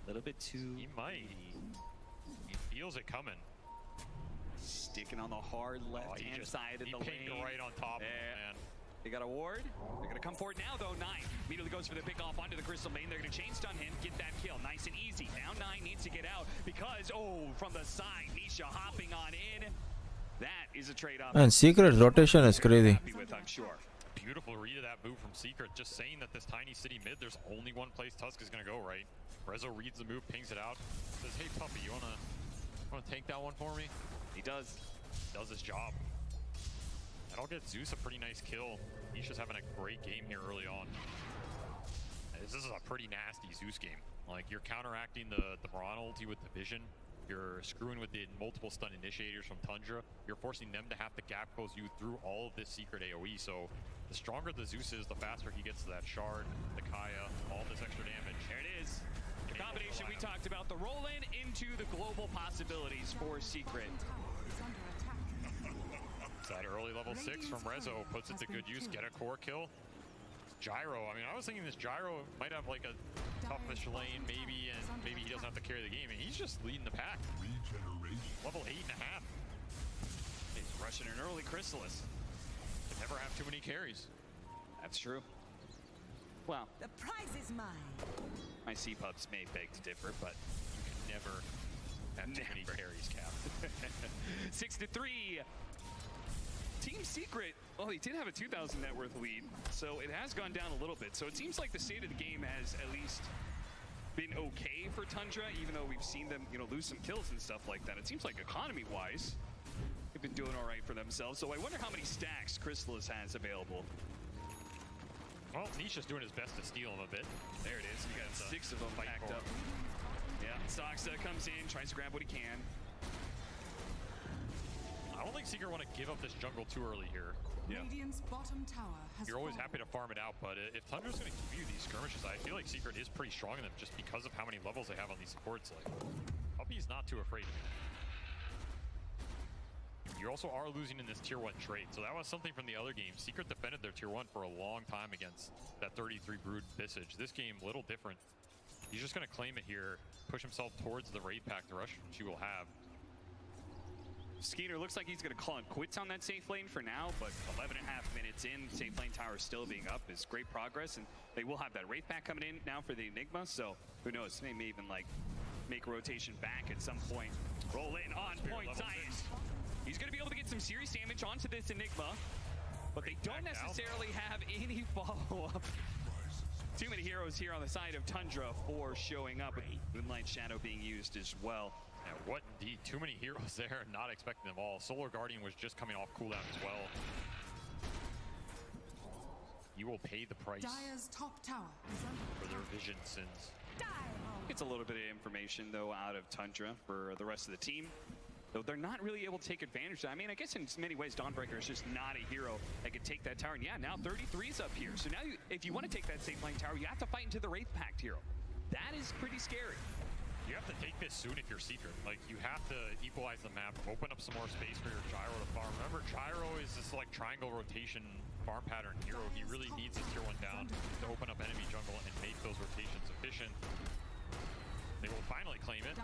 a little bit too... He might. He feels it coming. Sticking on the hard left-hand side of the lane. Right on top of him, man. They got a ward. They're going to come for it now, though. 9 immediately goes for the pick off onto the Crystal Main. They're going to chain stun him, get that kill. Nice and easy. Now 9 needs to get out because, from the side, Nisha hopping on in. That is a trade-off. And Secret rotation is crazy. I'm sure. Beautiful read of that move from Secret. Just saying that this tiny city mid, there's only one place Tusk is going to go, right? Rezo reads the move, pings it out, says, hey, puppy, you wanna take that one for me? He does. Does his job. And I'll get Zeus a pretty nice kill. He's just having a great game here early on. This is a pretty nasty Zeus game. Like, you're counteracting the Mirana ulti with the vision. You're screwing with the multiple stun initiators from Tundra. You're forcing them to have to gap close you through all of this secret AoE. So the stronger the Zeus is, the faster he gets to that shard, the Kaya, all this extra damage. There it is. The combination we talked about, the roll-in into the global possibilities for Secret. That early level 6 from Rezo puts it to good use. Get a core kill. Gyro. I mean, I was thinking this Gyro might have like a toughish lane, maybe, and maybe he doesn't have to carry the game. And he's just leading the pack. Level 8.5. He's rushing an early Chrysalis. Can never have too many carries. That's true. Well, the prize is mine. My C-Pubs may beg to differ, but you can never have too many carries, Cap. 6-3. Team Secret, well, he did have a 2,000 net worth lead, so it has gone down a little bit. So it seems like the state of the game has at least been okay for Tundra, even though we've seen them, lose some kills and stuff like that. It seems like economy-wise, they've been doing all right for themselves. So I wonder how many stacks Chrysalis has available. Well, Nisha's doing his best to steal him a bit. There it is. We got 6 of them packed up. Yeah, Soxa comes in, tries to grab what he can. I don't think Secret want to give up this jungle too early here. Yeah. Bottom tower has You're always happy to farm it out, but if Tundra's going to give you these skirmishes, I feel like Secret is pretty strong in them just because of how many levels they have on these supports. Like, Puppy's not too afraid of it. You also are losing in this tier 1 trade, so that was something from the other game. Secret defended their tier 1 for a long time against that 33 Brood Visage. This game, a little different. He's just going to claim it here, push himself towards the raid pack, the rush which you will have. Skeeter looks like he's going to call it quits on that safe lane for now, but 11.5 minutes in, safe lane tower still being up is great progress, and they will have that Wraith pack coming in now for the Enigma, so who knows, they may even make a rotation back at some point. Roll in on point, Science. He's going to be able to get some serious damage onto this Enigma, but they don't necessarily have any follow-up. Too many heroes here on the side of Tundra for showing up, with Moonlight Shadow being used as well. Yeah, what indeed? Too many heroes there, not expecting them all. Solar Guardian was just coming off cooldown as well. You will pay the price top tower for their vision sins. It's a little bit of information, though, out of Tundra for the rest of the team. Though they're not really able to take advantage of that. I mean, I guess in many ways, Dawnbreaker is just not a hero that could take that tower. And yeah, now 33's up here. So now, if you want to take that safe lane tower, you have to fight into the Wraith Pact hero. That is pretty scary. You have to take this soon if you're Secret. Like, you have to equalize the map, open up some more space for your Gyro to farm. Remember, Gyro is this triangle rotation farm pattern hero. He really needs his tier 1 down to open up enemy jungle and make those rotations efficient. They will finally claim it.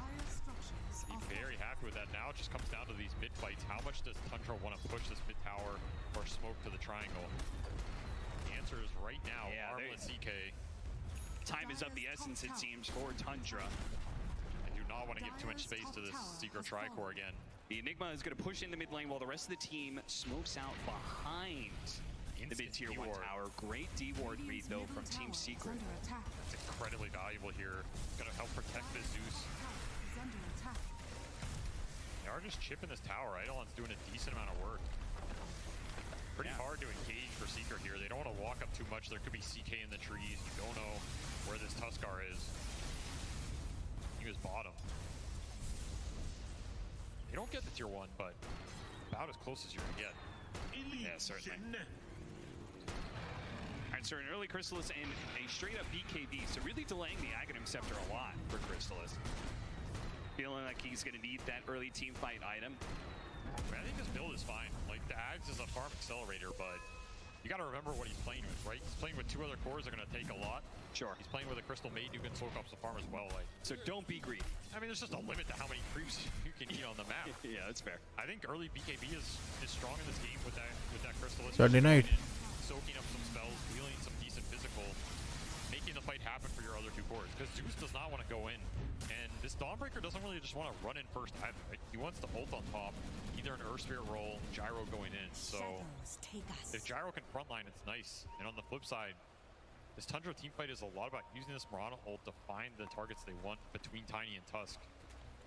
Be very happy with that. Now it just comes down to these mid fights. How much does Tundra want to push this mid tower or smoke to the triangle? The answer is right now, Armless CK. Time is of the essence, it seems, for Tundra. Not want to give too much space to this Secret Tricore again. The Enigma is going to push in the mid lane while the rest of the team smokes out behind the mid tier 1 tower. Great D-ward read, though, from Team Secret. That's incredibly valuable here. Going to help protect this Zeus. They are just chipping this tower. Eidolon's doing a decent amount of work. Pretty hard to engage for Secret here. They don't want to walk up too much. There could be CK in the trees. You don't know where this Tuskar is. He was bottom. They don't get the tier 1, but about as close as you're gonna get. Yeah, certainly. Alright, answer, an early Chrysalis and a straight-up BKB, so really delaying the Aghanim Scepter a lot for Chrysalis. Feeling like he's going to need that early team fight item. I think this build is fine. Like, the Ags is a farm accelerator, but you got to remember what he's playing with, right? He's playing with 2 other cores that are going to take a lot. Sure. He's playing with a Crystal Maiden who can soak up some farm as well. Like, so don't be greedy. I mean, there's just a limit to how many creeps you can eat on the map. Yeah, that's fair. I think early BKB is strong in this game with that Crystalist. So denied. Soaking up some spells, wheeling some decent physical, making the fight happen for your other 2 cores. Because Zeus does not want to go in. And this Dawnbreaker doesn't really just want to run in first either, right? He wants to ult on top, either an Earth Spirit roll, Gyro going in. So if Gyro can frontline, it's nice. And on the flip side, this Tundra teamfight is a lot about using this Mirana ult to find the targets they want between Tiny and Tusk.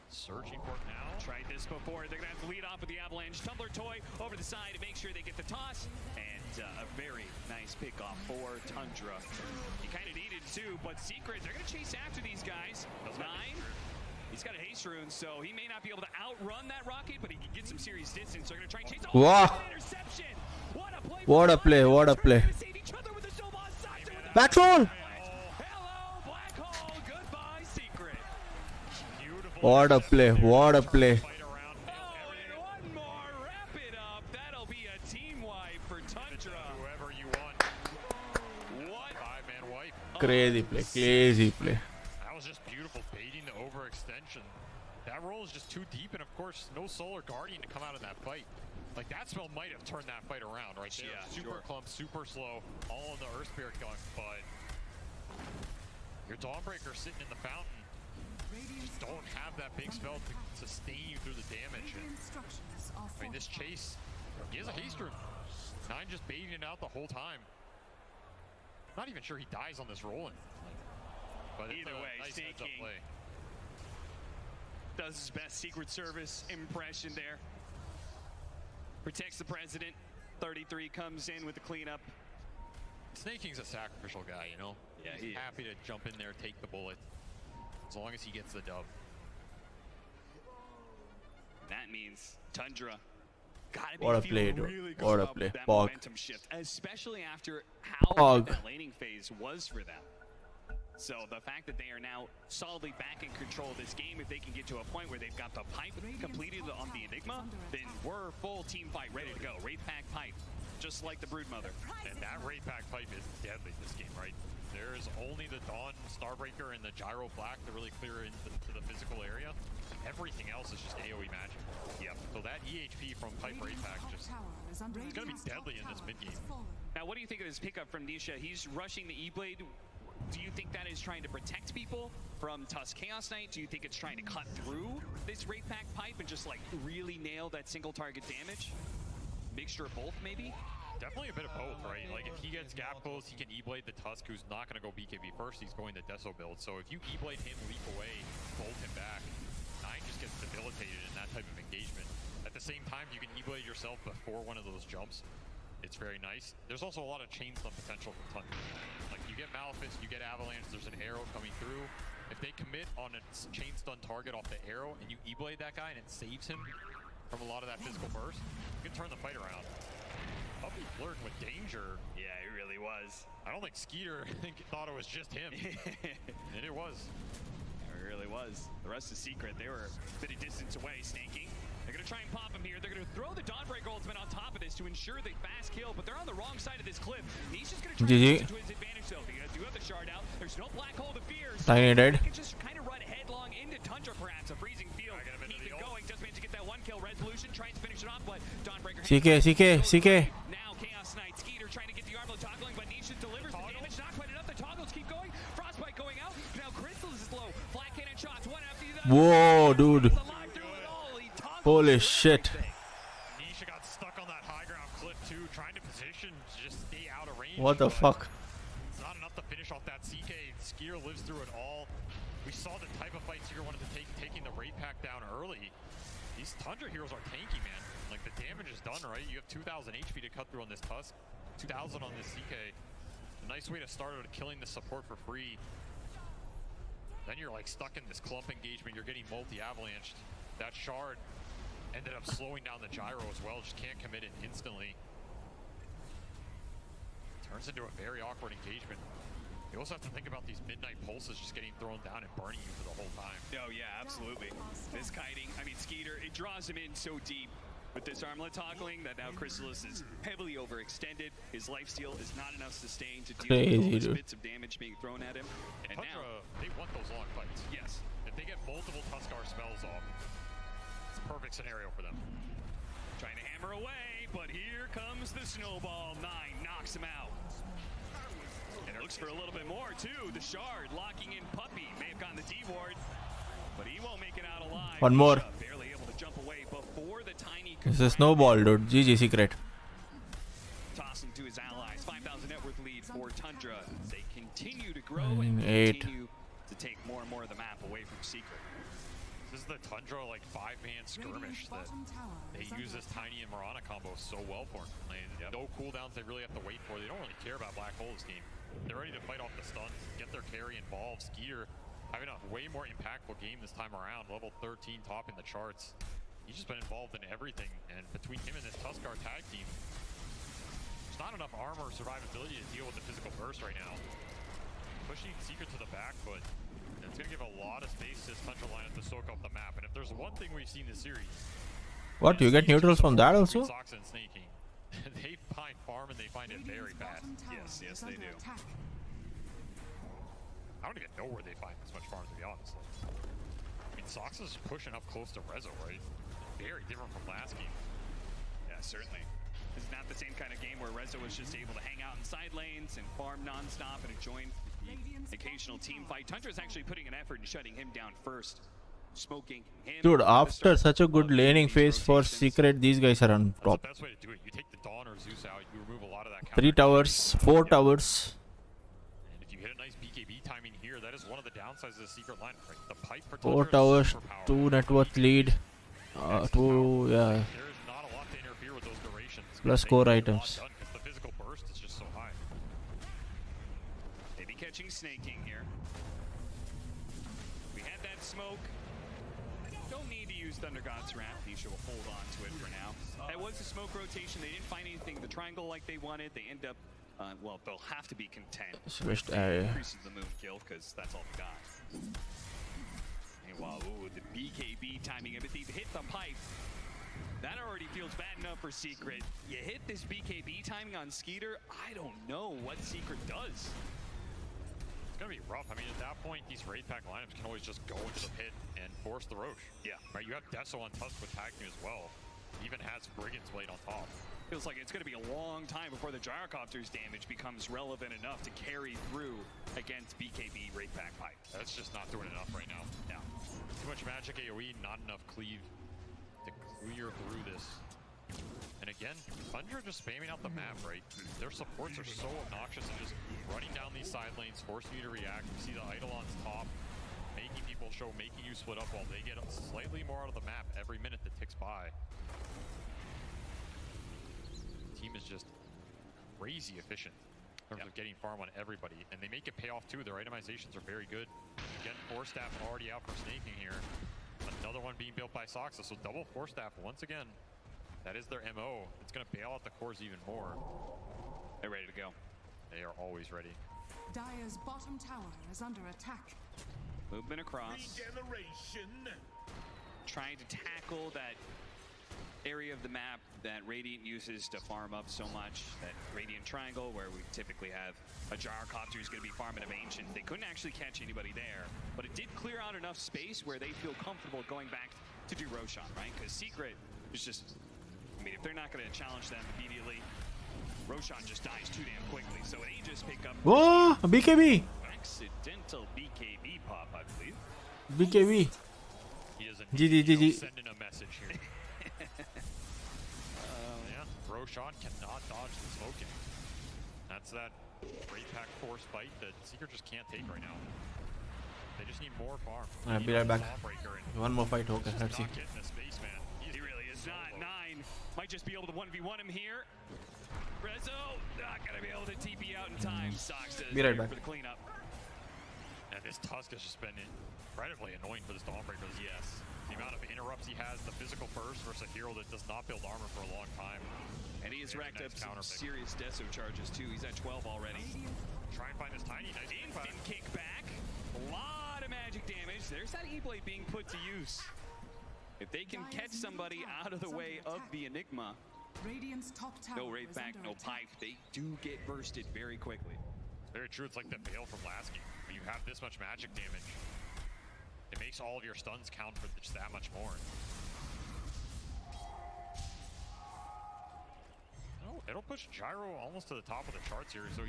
Searching for it now. Tried this before. They're going to have to lead off with the Avalanche. Tumbler Toy over the side to make sure they get the toss. And a very nice pickoff for Tundra. He kind of needed to, but Secret, they're going to chase after these guys. 9. He's got a haste rune, so he may not be able to outrun that rocket, but he can get some serious distance. So they're going to try and chase. Oh, wow. Interception. What a play. What a play. What a play. Backroll! What a play, what a play. That'll be a team wipe for Tundra. Whoever you want. What? 5-man wipe. Crazy play, crazy play. That was just beautiful, baiting the overextension. That roll is just too deep, and of course, no Solar Guardian to come out of that fight. Like, that spell might have turned that fight around right there. Yeah, super clump, super slow, all in the Earth Spirit gun, but your Dawnbreaker sitting in the fountain. You just don't have that big spell to sustain you through the damage. And, I mean, this chase, he has a haste rune. 9 just baiting it out the whole time. Not even sure he dies on this rolling. But either way, nice Staking play. Does his best Secret Service impression there. Protects the president. 33 comes in with the cleanup. Snaking's a sacrificial guy, you know? Yeah, he's happy to jump in there, take the bullet, as long as he gets the dub. That means Tundra gotta What a be play, feeling dude. really good What a about play. that Pog. momentum shift, especially after how Pog. that laning phase was for them. So the fact that they are now solidly back in control of this game, if they can get to a point where they've got the pipe completed on the Enigma, then we're full team fight ready to go. Wraith Pack pipe, just like the Broodmother. And that Wraith Pack pipe is deadly this game, right? There's only the Dawn Starbreaker and the Gyro Black to really clear into the physical area. Everything else is just AoE magic. Yep. So that EHP from Pipe Wraith Pack just, it's going to be deadly in this mid game. Now, what do you think of this pickup from Nisha? He's rushing the E-Blade. Do you think that is trying to protect people from Tusk Chaos Knight? Do you think it's trying to cut through this Wraith Pack pipe and just like really nail that single target damage? Mixture of both, maybe? Definitely a bit of both, right? Like, if he gets gap close, he can E-Blade the Tusk, who's not going to go BKB first. He's going the Deso build. So if you E-Blade him, leap away, bolt him back, 9 just gets debilitated in that type of engagement. At the same time, you can E-Blade yourself before one of those jumps. It's very nice. There's also a lot of chain stun potential from Tundra. Like, you get Malefice, you get Avalanche, there's an arrow coming through. If they commit on a chain stun target off the arrow and you E-Blade that guy and it saves him from a lot of that physical burst, you can turn the fight around. Puppy flirting with danger. Yeah, it really was. I don't think Skeeter thought it was just him. And it was. It really was. The rest is Secret. They were a bit of distance away, Snaking. They're going to try and pop him here. They're going to throw the Dawnbreaker ultimate on top of this to ensure the fast kill, but they're on the wrong side of this cliff. He's just going to try to use it to his advantage, though. They do have the shard out. There's no black hole to fear. So Tiny dead. They can just kind of run headlong into Tundra, perhaps. A freezing field. Keep it going. Just managed to get that one kill. Resolution tries to finish it off, but Dawnbreaker. CK. Now Chaos Knight, Skeeter trying to get the armlet toggling, but Nisha delivers the damage. Not quite enough. The toggles keep going. Frostbite going out. Now Crystal is low. Flat cannon shots, one after the other. Whoa, dude. Holy shit. Nisha got stuck on that high ground cliff too, trying to position to just stay out of range. What the fuck? It's not enough to finish off that CK. Skier lives through it all. We saw the type of fight Skier wanted to take, taking the Wraith Pack down early. These Tundra heroes are tanky, man. Like, the damage is done, right? You have 2,000 HP to cut through on this Tusk, 2,000 on this CK. A nice way to start out killing the support for free. Then you're like stuck in this clump engagement. You're getting multi-avalanched. That shard ended up slowing down the gyro as well. Just can't commit it instantly. turns into a very awkward engagement. You also have to think about these midnight pulses just getting thrown down and burning you for the whole time. Oh yeah, absolutely. This kiting, I mean Skeeter, it draws him in so deep with this armlet toggling that now Chrysalis is heavily overextended. His lifesteal is not enough sustain to deal with those bits of damage being thrown at him. And Tundra, now they want those long fights. Yes. If they get multiple Tuskar spells off, it's a perfect scenario for them. Trying to hammer away, but here comes the snowball. 9 knocks him out. And it looks for a little bit more too. The shard locking in Puppy. May have gotten the D-ward, but he won't make it out alive. One more. Barely able to jump away before the tiny. It's a snowball, dude. GG Secret. Tossing to his allies. 5,000 net worth lead for Tundra. They continue to grow and 8. Continue to take more and more of the map away from Secret. This is the Tundra like 5-man skirmish that they use this Tiny and Mirana combo so well for. Like, no cooldowns they really have to wait for. They don't really care about Black Hole this game. They're ready to fight off the stuns, get their carry involved. Skeeter having a way more impactful game this time around. Level 13 topping the charts. He's just been involved in everything. And between him and this Tuskar tag team, there's not enough armor or survivability to deal with the physical burst right now. Pushing Secret to the back, but it's going to give a lot of space to this Tundra lineup to soak up the map. And if there's one thing we've seen this series... What, you get neutrals from that also? Sox and snaking. They find farm and they find it very fast. Yes, yes they do. I don't even know where they find this much farm, to be honest. I mean, Sox is pushing up close to Rezo, right? Very different from last game. Yeah, certainly. This is not the same kind of game where Rezo was just able to hang out in side lanes and farm non-stop and enjoy the occasional team fight. Tundra's actually putting an effort in shutting him down first. Smoking him. Dude, after such a good laning phase for Secret, these guys are on top. That's the best way to do it. You take the Dawn or Zeus out, you remove a lot of that 3 towers, 4 towers. And if you hit a nice BKB timing here, that is one of the downsides of the Secret line. Right? The pipe for 4 towers, 2 net worth lead. 2, yeah. There is not a lot to interfere with those durations. Plus core items. The physical burst is just so high. Maybe catching snaking here. We had that smoke. Don't need to use Thunder God's Wrath. Nisha will hold on to it for now. That was a smoke rotation. They didn't find anything in the triangle like they wanted. They end up, well, they'll have to be content. Switched area. Increases the moon kill because that's all they got. Meanwhile, ooh, the BKB timing, everything hit the pipe. That already feels bad enough for Secret. You hit this BKB timing on Skeeter, I don't know what Secret does. It's going to be rough. I mean, at that point, these Wraith Pack lineups can always just go into the pit and force the Roche. Yeah. Right, you have Deso on Tusk with tag team as well. Even has Brigand's Blade on top. Feels like it's going to be a long time before the Gyrocopter's damage becomes relevant enough to carry through against BKB Wraith Pack pipe. That's just not doing enough right now. Yeah. Too much magic AoE, not enough cleave to clear through this. And again, Tundra just spamming out the map, right? Their supports are so obnoxious and just running down these side lanes, forcing you to react. You see the Eidolon's top, making people show, making you split up while they get slightly more out of the map every minute that ticks by. The team is just crazy efficient in terms of getting farm on everybody, and they make it pay off too. Their itemizations are very good. Again, 4-staff already out for snaking here. Another one being built by Soxa, so double 4-staff once again. That is their MO. It's going to bail out the cores even more. They're ready to go. They are always ready. Dire's bottom tower is under attack. Movement across. Trying to tackle that area of the map that Radiant uses to farm up so much. That Radiant Triangle where we typically have a Gyrocopter who's going to be farming of Ancient. They couldn't actually catch anybody there, but it did clear out enough space where they feel comfortable going back to do Roshan, right? Because Secret is just... I mean, if they're not going to challenge them immediately, Roshan just dies too damn quickly. So they just pick up... Whoa! A BKB! Accidental BKB pop, I believe. BKB. He is GG. sending a message here. Yeah, Roshan cannot dodge the smoking. That's that Wraith Pack force fight that Secret just can't take right now. They just need more farm. I'll be right back. One more fight, okay, let's see. He really is not. 9 might just be able to 1v1 him here. Rezo not gonna be able to TP out in time. Sox Be right back. for the cleanup. And this Tusk has just been incredibly annoying for this Dawnbreaker. Yes. The amount of interrupts he has, the physical burst versus a hero that does not build armor for a long time. And he has racked up some serious Deso charges too. He's at 12 already. Try and find this tiny. Nice Instant kickback. A lot of magic damage. There's that E-Blade being put to use. If they can catch somebody out of the way of the Enigma, no Wraith back, no pipe, they do get bursted very quickly. Very true. It's like the Veil from last game. When you have this much magic damage, it makes all of your stuns count for just that much more. Oh, it'll push Gyro almost to the top of the charts here. So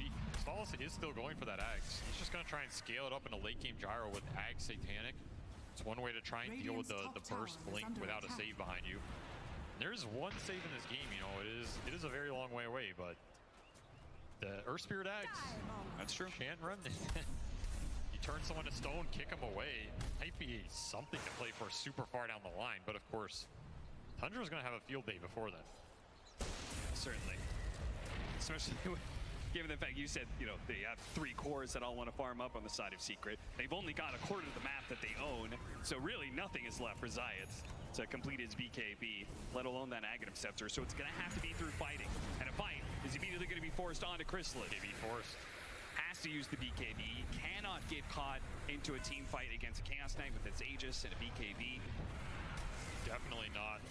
Stalos is still going for that Ags. He's just going to try and scale it up in a late game Gyro with Ags Satanic. It's one way to try and deal with the burst blink without a save behind you. There's one save in this game, you know, it is a very long way away, but the Earth Spirit Ags, that's true. Can't run it. You turn someone to stone, kick them away. Might be something to play for super far down the line, but of course, Tundra's going to have a field day before then. Certainly. Especially given the fact you said, you know, they have 3 cores that all want to farm up on the side of Secret. They've only got a quarter of the map that they own, so really nothing is left for Zayat to complete his BKB, let alone that Aghanim Scepter. So it's going to have to be through fighting. And a fight is immediately going to be forced onto Chrysalis. Be forced. Has to use the BKB. Cannot get caught into a team fight against a Chaos Knight with its Aegis and a BKB. Definitely not.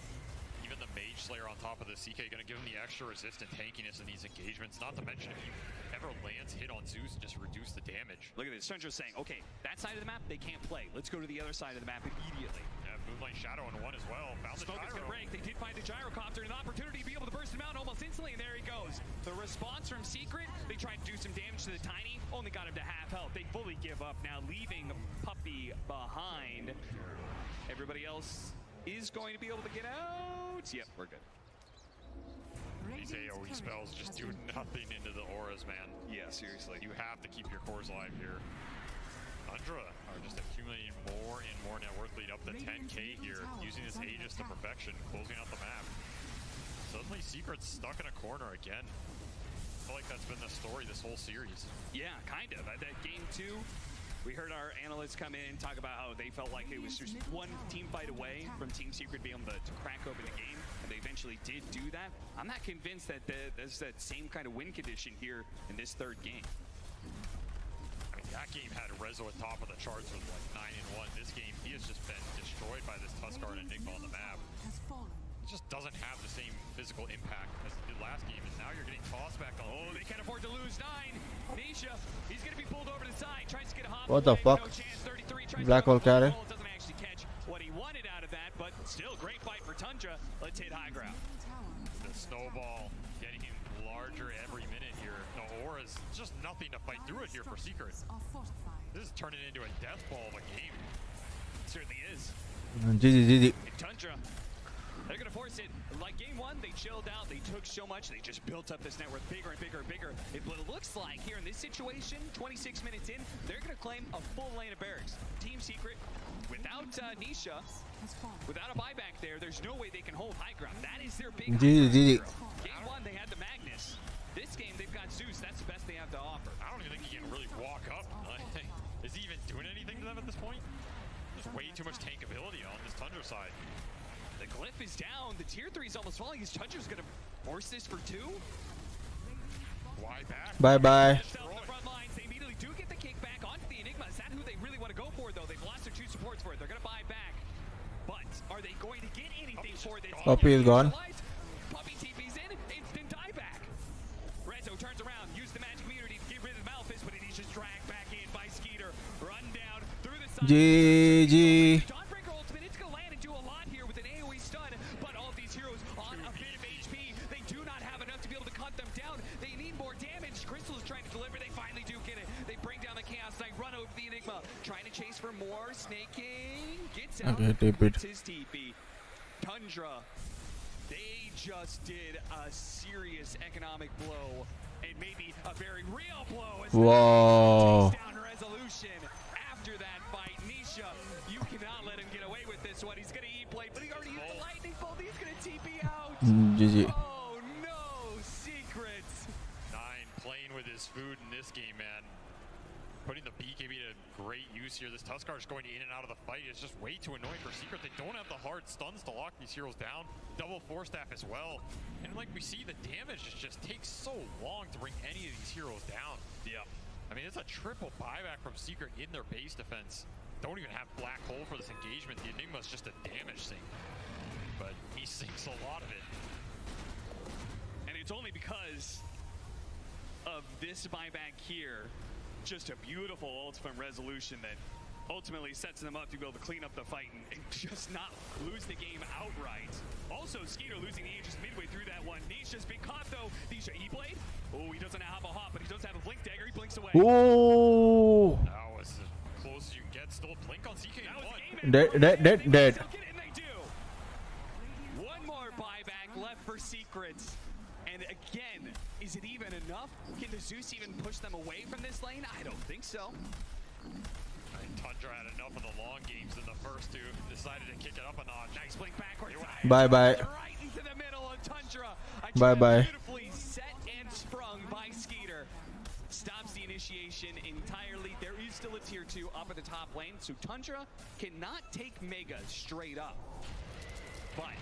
Even the Mage Slayer on top of the CK going to give him the extra resistant tankiness in these engagements. Not to mention if you ever lands hit on Zeus and just reduce the damage. Look at this. Tundra's saying, okay, that side of the map, they can't play. Let's go to the other side of the map immediately. Yeah, Moonlight Shadow in one as well. Found the Smoke is going to break. They did find the Gyrocopter, an opportunity to be able to burst him out almost instantly, and there he goes. The response from Secret, they tried to do some damage to the Tiny, only got him to half health. They fully give up now, leaving Puppy behind. Everybody else is going to be able to get out. Yep, we're good. These AoE spells just do nothing into the auras, man. Yeah, seriously. You have to keep your cores alive here. Tundra are just accumulating more and more net worth, lead up to 10k here, using this Aegis to perfection, closing out the map. Suddenly Secret's stuck in a corner again. I feel like that's been the story this whole series. Yeah, kind of. At that game 2, we heard our analysts come in and talk about how they felt like it was just one team fight away from Team Secret being able to crack open the game, and they eventually did do that. I'm not convinced that there's that same kind of win condition here in this 3rd game. I mean, that game had Rezo at top of the charts with like 9-1. This game, he has just been destroyed by this cArn Enigma on the map. It just doesn't have the same physical impact as it did last game, and now you're getting tossed back on. Oh, they can't afford to lose 9. Nisha, he's going to be pulled over to the side, tries to get a hop. What the fuck? No chance, 33, Black hole carry. Doesn't actually catch what he wanted out of that, but still great fight for Tundra. Let's hit high ground. The snowball getting him larger every minute here. No auras, just nothing to fight through it here for Secret. This is turning into a death ball of a game. It certainly is. GG. Tundra, they're going to force it. Like game 1, they chilled out. They took so much. They just built up this net worth bigger and bigger and bigger. It looks like here in this situation, 26 minutes in, they're going to claim a full lane of barracks. Team Secret, without Nisha, without a buyback there, there's no way they can hold high ground. That is their big GG. Game 1, they had the Magnus. This game, they've got Zeus. That's the best they have to offer. I don't even think he can really walk up. Is he even doing anything to them at this point? There's way too much tankability on this Tundra side. The glyph is down. The tier 3 is almost falling. His Tundra's going to force this for 2. Why back? Bye. The front lines, they immediately do get the kick back onto the Enigma. Is that who they really want to go for, though? They've lost their 2 supports for it. They're going to buy back. But are they going to get anything for this? Puppy is gone. Puppy TP's in. Instant dieback. Rezo turns around, use the magic immunity to get rid of the Malphus, but he's just dragged back in by Skeeter. Run down through the side. GG. Dawnbreaker ultimate, it's going to land and do a lot here with an AoE stun, but all these heroes on a bit of HP. They do not have enough to be able to cut them down. They need more damage. Crystal is trying to deliver. They finally do get it. They bring down the Chaos Knight, run over the Enigma, trying to chase for more. Snaking gets out. Okay, It's his TP. Tundra, they just did a serious economic blow, and maybe a very real blow. As Whoa. down resolution after that fight. Nisha, you cannot let him get away with this one. He's going to E-plate, but he already used the lightning bolt. He's going to TP out. GG. Oh no, Secrets. 9 playing with his food in this game, man. putting the BKB to great use here. This Tuskar is going in and out of the fight. It's just way too annoying for Secret. They don't have the hard stuns to lock these heroes down. Double force staff as well. And like we see, the damage just takes so long to bring any of these heroes down. Yeah. I mean, it's a triple buyback from Secret in their base defense. Don't even have Black Hole for this engagement. The Enigma's just a damage sink. But he sinks a lot of it. And it's only because of this buyback here. Just a beautiful ultimate resolution that ultimately sets them up to be able to clean up the fight and just not lose the game outright. Also, Skeeter losing the Aegis midway through that one. Nisha's been caught though. Nisha E-Blade. Oh, he doesn't have a hop, but he does have a Blink Dagger. He blinks away. Oh! That was as close as you can get. Still a blink on CK1. Dead. One more buyback left for Secrets. And again, is it even enough? Can the Zeus even push them away from this lane? I don't think so. Tundra had enough of the long games in the first two. Decided to kick it up a notch. Nice blink backwards. Bye-bye. Right into the middle of Tundra. Bye-bye. Beautifully set and sprung by Skeeter. Stops the initiation entirely. There is still a tier 2 up at the top lane, so Tundra cannot take Mega straight up. But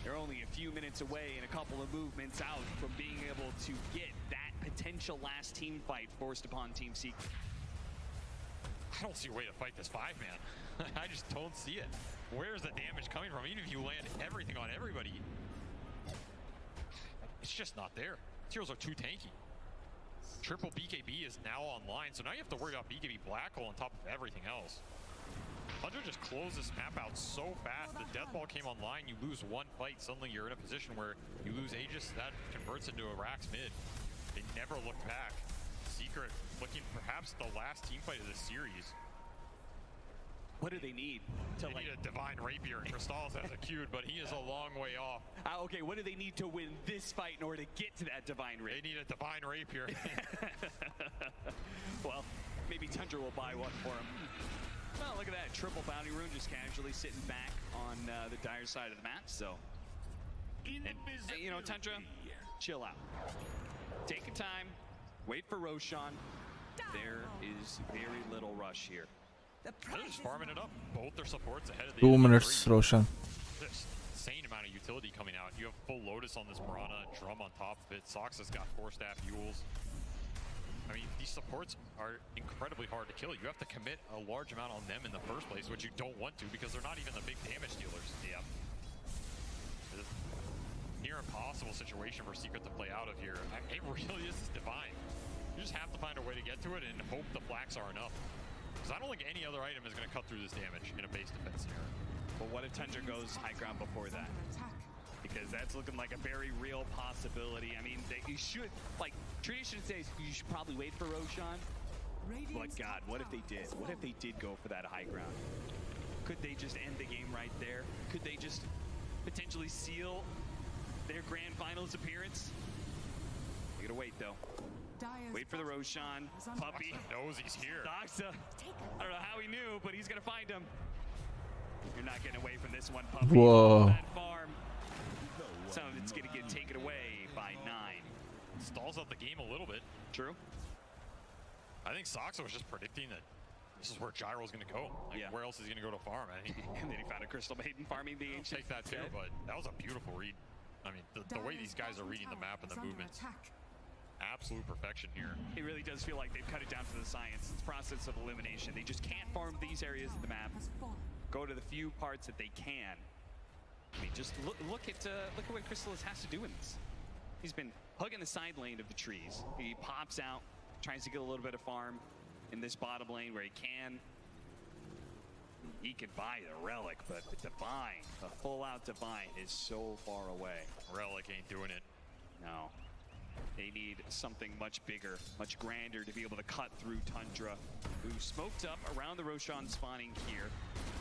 they're only a few minutes away and a couple of movements out from being able to get that potential last team fight forced upon Team Secret. I don't see a way to fight this 5-man. I just don't see it. Where's the damage coming from? Even if you land everything on everybody, it's just not there. These heroes are too tanky. Triple BKB is now online, so now you have to worry about BKB Black Hole on top of everything else. Tundra just closed this map out so fast. The Death Ball came online, you lose one fight, suddenly you're in a position where you lose Aegis, that converts into a Rax mid. They never looked back. Secret looking perhaps the last team fight of this series. What do they need? They need a Divine Rapier, and Crystals has a queued, but he is a long way off. Okay, what do they need to win this fight in order to get to that Divine Rapier? They need a Divine Rapier. Well, maybe Tundra will buy one for him. Oh, look at that. Triple bounty rune just casually sitting back on the dire side of the map. So, and, you know, Tundra, chill out. Take your time. Wait for Roshan. There is very little rush here. They're just farming it up. Both their supports ahead of the 2 minutes, Roshan. Just insane amount of utility coming out. You have full Lotus on this Mirana, Drum on top of it. Sox has got 4 staff Yules. I mean, these supports are incredibly hard to kill. You have to commit a large amount on them in the first place, which you don't want to because they're not even the big damage dealers. Yeah. Near impossible situation for Secret to play out of here. It really is divine. You just have to find a way to get to it and hope the blacks are enough. Because I don't think any other item is going to cut through this damage in a base defense scenario. But what if Tundra goes high ground before that? Because that's looking like a very real possibility. I mean, you should, like, tradition says you should probably wait for Roshan. But God, what if they did? What if they did go for that high ground? Could they just end the game right there? Could they just potentially seal their grand finals appearance? You gotta wait though. Wait for the Roshan. Puppy knows he's here. Doxa. I don't know how he knew, but he's gonna find him. You're not getting away from this one, Puppy. Whoa. That farm. So it's gonna get taken away by 9. Stalls out the game a little bit. True. I think Soxa was just predicting that this is where Gyro's going to go. Like, where else is he going to go to farm? I think and then he found a Crystal Maiden farming the ancient. Take that too, but that was a beautiful read. I mean, the way these guys are reading the map and the movements. Absolute perfection here. It really does feel like they've cut it down to the science. It's process of elimination. They just can't farm these areas of the map. Go to the few parts that they can. I mean, just look at what Crystallis has to do in this. He's been hugging the side lane of the trees. He pops out, tries to get a little bit of farm in this bottom lane where he can. He could buy the Relic, but the Divine, the full-out Divine is so far away. Relic ain't doing it. No. They need something much bigger, much grander to be able to cut through Tundra, who smoked up around the Roshan spawning here.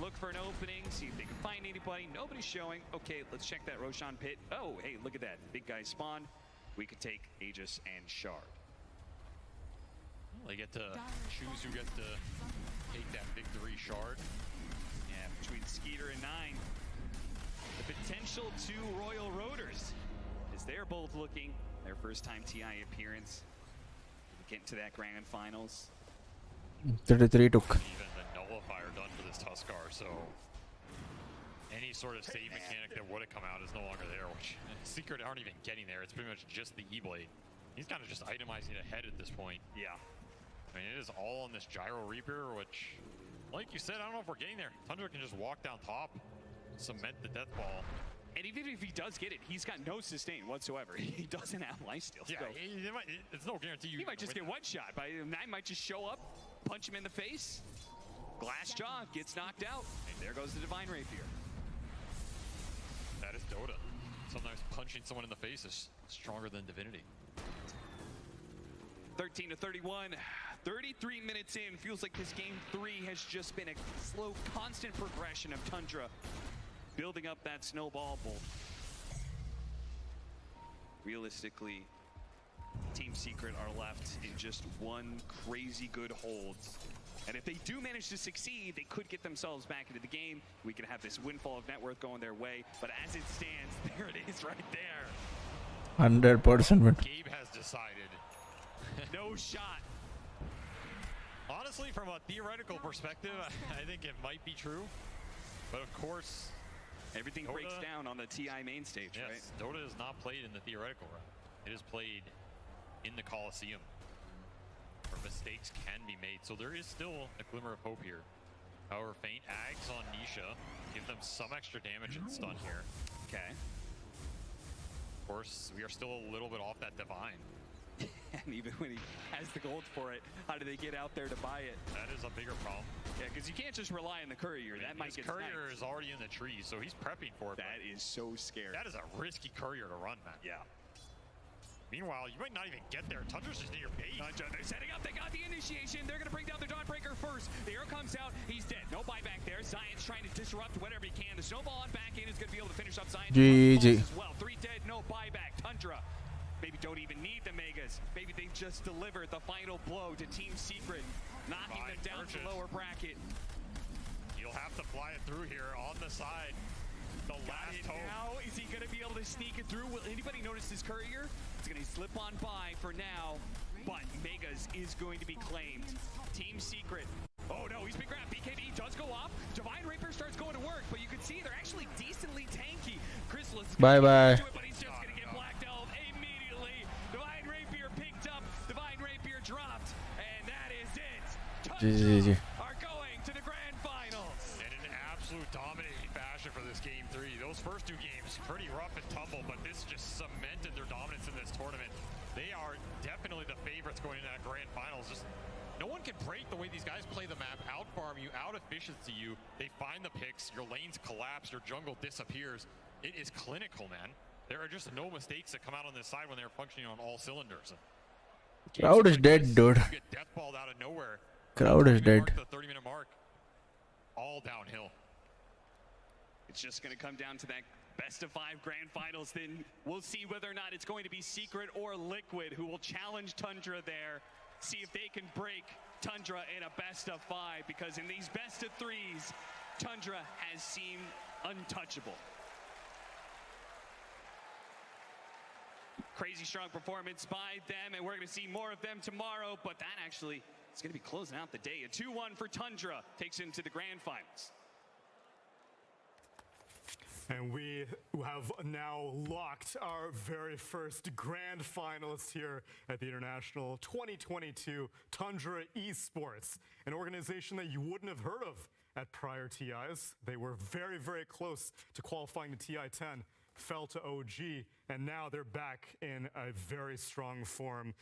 Look for an opening, see if they can find anybody. Nobody's showing. Okay, let's check that Roshan pit. Oh, hey, look at that. Big guy spawned. We could take Aegis and Shard. Well, they get to choose who gets to take that victory Shard. Yeah, between Skeeter and 9. The potential 2 Royal Roaders, as they're both looking. Their first time TI appearance. Getting to that grand finals. 33 took. Even the nullifier done for this Tuskar, so any sort of save mechanic that would have come out is no longer there, which Secret aren't even getting there. It's pretty much just the E-Blade. He's kind of just itemizing ahead at this point. Yeah. I mean, it is all on this Gyro Reaper, which, like you said, I don't know if we're getting there. Tundra can just walk down top, cement the death ball. And even if he does get it, he's got no sustain whatsoever. He doesn't have lifesteal. Yeah, so it's no guarantee you. He might just get one shot. But Knight might just show up, punch him in the face. Glass jaw gets knocked out. And there goes the Divine Rapier. That is Dota. Sometimes punching someone in the face is stronger than Divinity. 13-31, 33 minutes in. Feels like this game 3 has just been a slow, constant progression of Tundra building up that snowball. Realistically, Team Secret are left in just one crazy good hold. And if they do manage to succeed, they could get themselves back into the game. We could have this windfall of net worth going their way. But as it stands, there it is right there. 100% win. Gabe has decided. No shot. Honestly, from a theoretical perspective, I think it might be true. But of course, everything breaks down on the TI main stage, yes, right? Dota is not played in the theoretical round. It is played in the Coliseum, where mistakes can be made. So there is still a glimmer of hope here. However, faint Ags on Nisha give them some extra damage and stun here. Okay. Of course, we are still a little bit off that Divine. And even when he has the gold for it, how do they get out there to buy it? That is a bigger problem. Yeah, because you can't just rely on the courier. That might get courier is already in the tree, so he's prepping for it. That is so scary. That is a risky courier to run, man. Yeah. Meanwhile, you might not even get there. Tundra's just near your base. They're setting up. They got the initiation. They're going to bring down the Dawnbreaker first. The arrow comes out. He's dead. No buyback there. Zion's trying to disrupt whatever he can. The snowball on back in is going to be able to finish up Zion. GG. As well. 3 dead. No buyback. Tundra. Maybe don't even need the Megas. Maybe they've just delivered the final blow to Team Secret, knocking them down to the lower bracket. You'll have to fly it through here on the side. The last hope. Now, is he going to be able to sneak it through? Will anybody notice his courier? It's going to slip on by for now, but Megas is going to be claimed. Team Secret. Oh no, he's been grabbed. BKB does go off. Divine Rapier starts going to work, but you can see they're actually decently tanky. Chrysalis is Bye bye. but he's just going to get blacked out immediately. Divine Rapier picked up. Divine Rapier dropped, and that is it. GG. Are going to the grand finals. And in absolute dominating fashion for this game 3. Those first 2 games, pretty rough and tumble, but this just cemented their dominance in this tournament. They are definitely the favorites going into that grand finals. Just no one can break the way these guys play the map, out-farm you, out-efficiency you. They find the picks, your lanes collapse, your jungle disappears. It is clinical, man. There are just no mistakes that come out on this side when they're functioning on all cylinders. Crowd is dead, dude. You get death balled out of nowhere. Crowd is dead. The 30-minute mark, all downhill. It's just going to come down to that best of 5 grand finals. Then we'll see whether or not it's going to be Secret or Liquid who will challenge Tundra there. See if they can break Tundra in a best of 5, because in these best of 3s, Tundra has seemed untouchable. Crazy strong performance by them, and we're going to see more of them tomorrow, but that actually is going to be closing out the day. A 2-1 for Tundra takes him to the grand finals. And we have now locked our very first grand finalist here at the International 2022 Tundra Esports, an organization that you wouldn't have heard of at prior TIs. They were very, very close to qualifying to TI-10, fell to OG, and now they're back in a very strong form.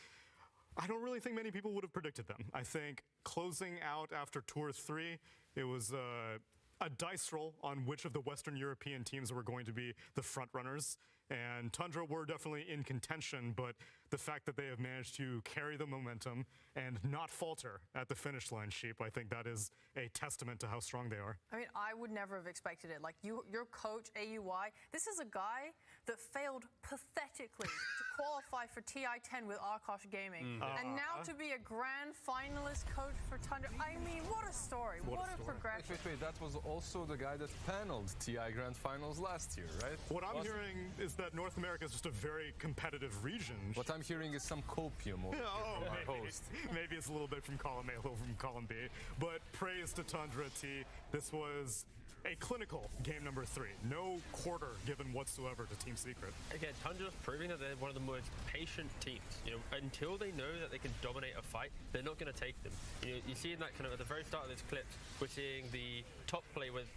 I don't really think many people would have predicted them. I think closing out after Tour 3, it was a dice roll on which of the Western European teams were going to be the front runners. And Tundra were definitely in contention, but the fact that they have managed to carry the momentum and not falter at the finish line, Sheep, I think that is a testament to how strong they are. I mean, I would never have expected it. Like, your coach, AUI, this is a guy that failed pathetically to qualify for TI-10 with Archie Gaming. And now to be a grand finalist coach for Tundra. I mean, what a story. What a progression. Wait, that was also the guy that paneled TI Grand Finals last year, right? What I'm hearing is that North America is just a very competitive region. What I'm hearing is some copium over from our host. Maybe it's a little bit from column A, a little from column B. But praise to Tundra T. This was a clinical game number 3. No quarter given whatsoever to Team Secret. Again, Tundra's proving that they're one of the most patient teams. You know, until they know that they can dominate a fight, they're not going to take them. You see in that kind of at the very start of this clip, we're seeing the top play with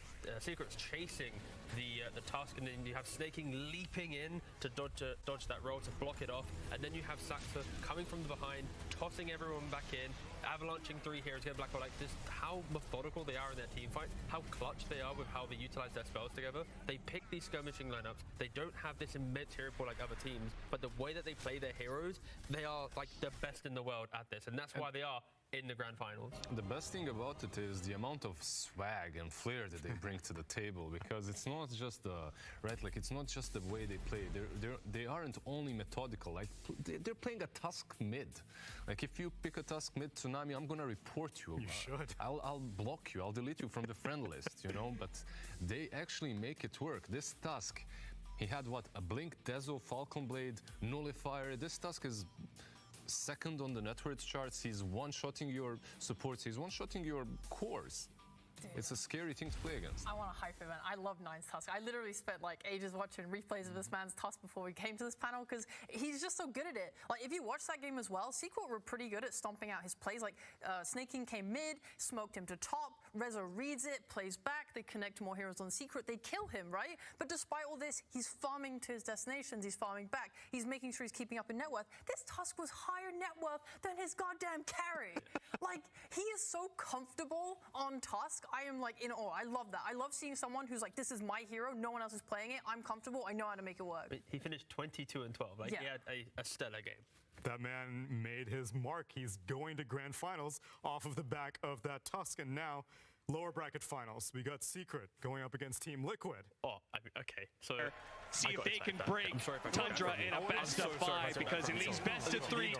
Secret's chasing the Tusk, and then you have Snaking leaping in to dodge that roll to block it off, and then you have Saxa coming from the behind, tossing everyone back in, avalanching 3 heroes, get black hole. Like this, how methodical they are in their team fight, how clutch they are with how they utilize their spells together. They pick these skirmishing lineups. They don't have this immense hero pool like other teams, but the way that they play their heroes, they are like the best in the world at this, and that's why they are in the grand finals. The best thing about it is the amount of swag and flair that they bring to the table, because it's not just it's not just the way they play. They aren't only methodical. Like they're playing a Tusk mid. Like if you pick a Tusk mid Tsunami, I'm gonna report you. You should. I'll block you. I'll delete you from the friend list. You know, but they actually make it work. This Tusk, he had what, a Blink, Dezo, Falcon Blade, Nullifier. This Tusk is second on the net worth charts. He's one-shotting your supports. He's one-shotting your cores. Dude. It's a scary thing to play against. I want to hype him, man. I love Nine's Tusk. I literally spent like ages watching replays of this man's Tusk before we came to this panel because he's just so good at it. Like if you watch that game as well, Secret were pretty good at stomping out his plays. Like Snaking came mid, smoked him to top, Rezo reads it, plays back, they connect more heroes on Secret, they kill him, right? But despite all this, he's farming to his destinations, he's farming back, he's making sure he's keeping up in net worth. This Tusk was higher net worth than his goddamn carry. Like, he is so comfortable on Tusk. I am like in awe. I love that. I love seeing someone who's like, this is my hero, no one else is playing it, I'm comfortable, I know how to make it work. He finished 22 and 12. Like, he had a stellar game. That man made his mark. He's going to grand finals off of the back of that Tusk, and now lower bracket finals. We got Secret going up against Team Liquid. Oh, okay. So see if they can break Tundra in a best of 5, because in these best of 3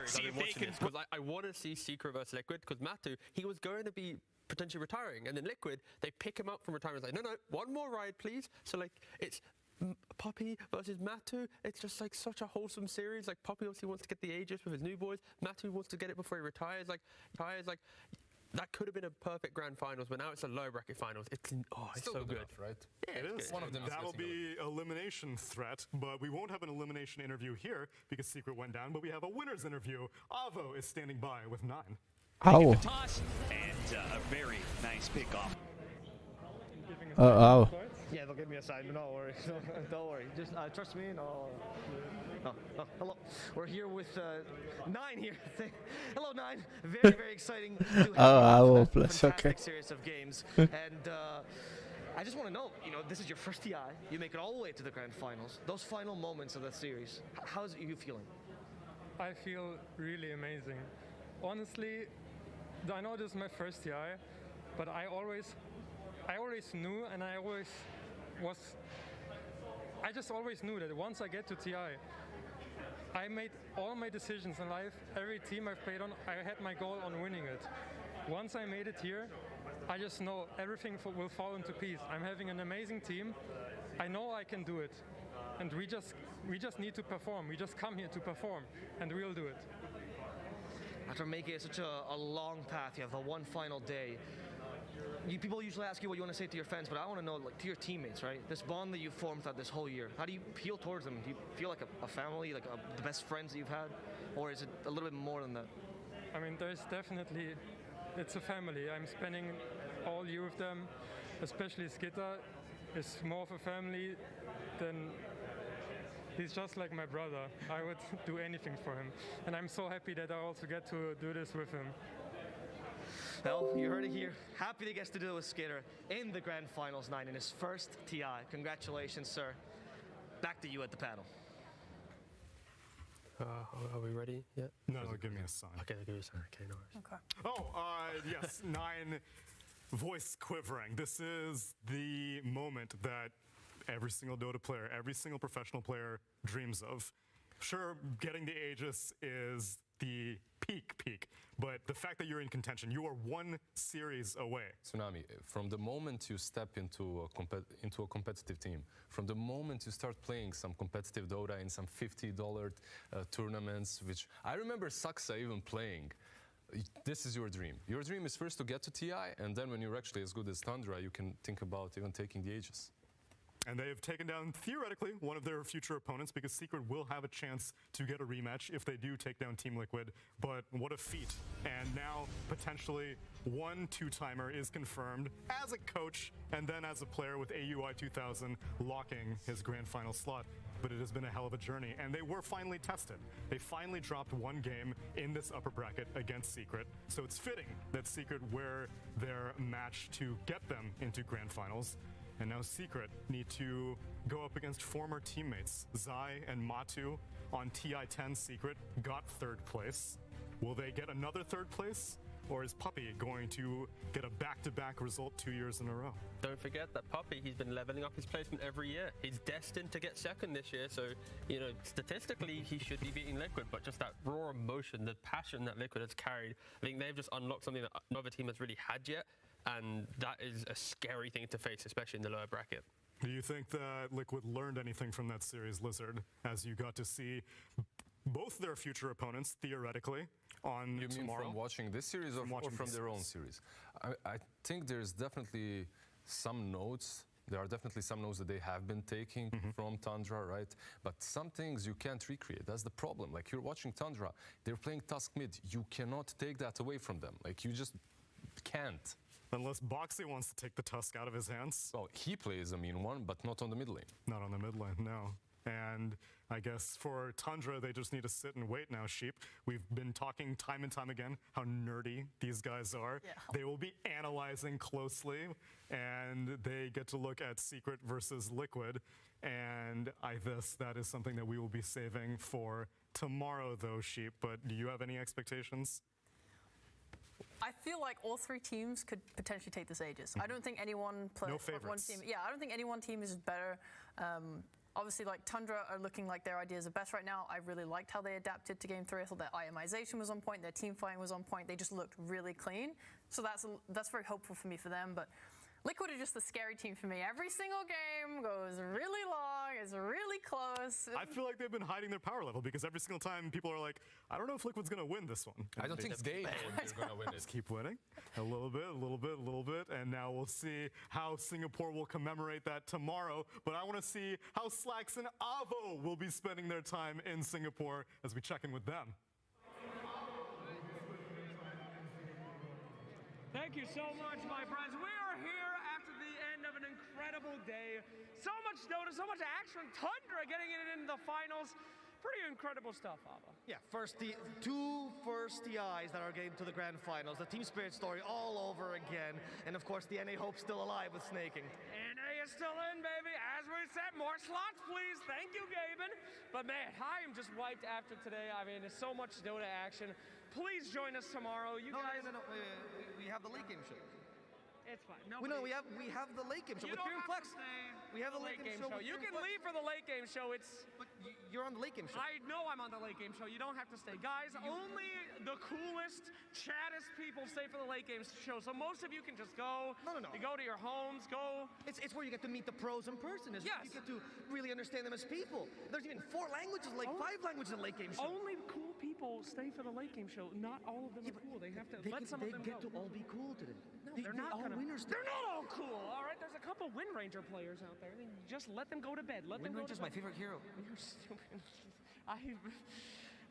see if they can. Because I want to see Secret versus Liquid, because Matu, he was going to be potentially retiring, and then Liquid, they pick him up from retirement. It's like, no, one more ride, please. So like, it's Poppy versus Matu. It's just like such a wholesome series. Like Poppy obviously wants to get the Aegis with his new boys. Matu wants to get it before he retires. Like that could have been a perfect grand finals, but now it's a low bracket finals. It's so good, enough, right? Yeah, it is. One of them. That'll be elimination threat, but we won't have an elimination interview here because Secret went down. But we have a winners interview. Avo is standing by with 9. The toss and a very nice pickoff. Yeah, they'll give me a side. Don't worry. Don't worry. Just trust me and I'll... hello. We're here with 9 here. Hello, 9. Very, very exciting to have fantastic series of games. And I just want to know, this is your first TI. You make it all the way to the grand finals. Those final moments of that series, how's you feeling? I feel really amazing. Honestly, I know this is my first TI, but I always knew, and I just always knew that once I get to TI, I made all my decisions in life. Every team I've played on, I had my goal on winning it. Once I made it here, I just know everything will fall into piece. I'm having an amazing team. I know I can do it. And we just need to perform. We just come here to perform, and we'll do it. After making it such a long path, you have the one final day. People usually ask you what you want to say to your fans, but I want to know, like, to your teammates, right? This bond that you've formed throughout this whole year, how do you feel towards them? Do you feel like a family, like the best friends that you've had? Or is it a little bit more than that? I mean, it's a family. I'm spending all year with them, especially Skitter is more of a family than... He's just like my brother. I would do anything for him. And I'm so happy that I also get to do this with him. Well, you heard it here. Happy to get to do it with Skitter in the grand finals 9 in his first TI. Congratulations, sir. Back to you at the panel. Are we ready yet? No, give me a sign. Okay, give me a sign. Okay, no worries. Okay. Yes, 9 voice quivering. This is the moment that every single Dota player, every single professional player dreams of. Sure, getting the Aegis is the peak, but the fact that you're in contention, you are one series away. Tsunami, from the moment you step into a competitive team, from the moment you start playing some competitive Dota in some $50 tournaments, which I remember Saksa even playing, this is your dream. Your dream is first to get to TI, and then when you're actually as good as Tundra, you can think about even taking the Aegis. And they have taken down, theoretically, one of their future opponents, because Secret will have a chance to get a rematch if they do take down Team Liquid. But what a feat. And now, potentially, one two-timer is confirmed as a coach and then as a player with AUI 2000 locking his grand final slot. But it has been a hell of a journey, and they were finally tested. They finally dropped one game in this upper bracket against Secret, so it's fitting that Secret wear their match to get them into grand finals. And now Secret need to go up against former teammates. Zai and Matu on TI-10 Secret got third place. Will they get another third place? Or is Puppy going to get a back-to-back result 2 years in a row? Don't forget that Puppy, he's been leveling up his placement every year. He's destined to get second this year, so, you know, statistically, he should be beating Liquid, but just that raw emotion, the passion that Liquid has carried, I think they've just unlocked something that no other team has really had yet, and that is a scary thing to face, especially in the lower bracket. Do you think that Liquid learned anything from that series, Lizard, as you got to see both their future opponents, theoretically, on You tomorrow? mean from watching this series or from their own series? I think there's definitely some notes. There are definitely some notes that they have been taking from Tundra, right? But some things you can't recreate. That's the problem. Like, you're watching Tundra, they're playing Tusk mid. You cannot take that away from them. Like, you just can't. Unless Boxy wants to take the Tusk out of his hands. Well, he plays a mean one, but not on the mid lane. Not on the mid lane, no. And I guess for Tundra, they just need to sit and wait now, Sheep. We've been talking time and time again how nerdy these guys are. Yeah. They will be analyzing closely, and they get to look at Secret versus Liquid. And I guess that is something that we will be saving for tomorrow, though, Sheep. But do you have any expectations? I feel like all three teams could potentially take this Aegis. I don't think anyone plays one team. Yeah, I don't think any one team is better. Obviously, like, Tundra are looking like their ideas are best right now. I really liked how they adapted to Game 3. I thought their itemization was on point, their team fighting was on point. They just looked really clean. So that's very hopeful for me for them. But Liquid are just the scary team for me. Every single game goes really long, it's really close. I feel like they've been hiding their power level, because every single time people are like, I don't know if Liquid's going to win this one. I don't think they know they're going to win it. Just keep winning. A little bit, a little bit, a little bit. And now we'll see how Singapore will commemorate that tomorrow. But I want to see how Slacks and Avo will be spending their time in Singapore as we check in with them. Thank you so much, my friends. We are here after the end of an incredible day. So much Dota, so much action. Tundra getting it into the finals. Pretty incredible stuff, Ava. Yeah, two first TIs that are getting to the grand finals. The Team Spirit story all over again. And of course, the NA hope still alive with snaking. NA is still in, baby. As we said, more slots, please. Thank you, Gaben. But man, I am just wiped after today. I mean, there's so much Dota action. Please join us tomorrow. You guys. No. We have the late game show. It's fine. We have the late game show You with don't Dream have Flex. to stay We have for the late game show. You can leave for the late game show. But you're on the late game show. I know I'm on the late game show. You don't have to stay. Guys, only the coolest, chattest people stay for the late game show. So most of you can just go. No. You go to your homes, go. It's where you get to meet the pros in person. Yes. You get to really understand them as people. There's even 4 languages, like 5 languages in the late game show. Only cool people stay for the late game show. Not all of them are cool. They have to let some of them get go. to all be cool today. No, they're not all gonna. winners. They're not all cool. All right, there's a couple Wind Ranger players out there. Just let them go to bed. Let them go to bed. Ranger's my favorite hero. You're stupid.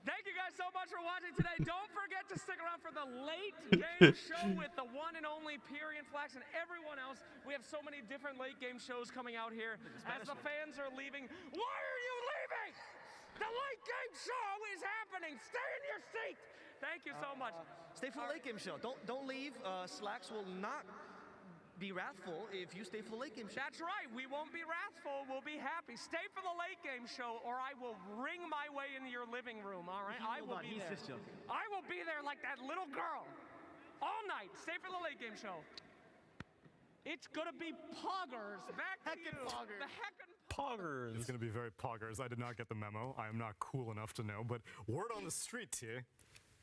Thank you guys so much for watching today. Don't forget to stick around for the late game show with the one and only Pyrian Flax and everyone else. We have so many different late game shows coming out here as the fans are leaving. Why are you leaving? The late game show is happening. Stay in your seat. Thank you so much. Stay for the late game show. Don't leave. Slacks will not be wrathful if you stay for the late game show. That's right. We won't be wrathful. We'll be happy. Stay for the late game show, or I will ring my way into your living room. All right, I will be there. I will be there like that little girl all night. Stay for the late game show. It's gonna be poggers. Back to you. Poggers. The heckin' Poggers. It's going to be very poggers. I did not get the memo. I am not cool enough to know. But word on the street, T.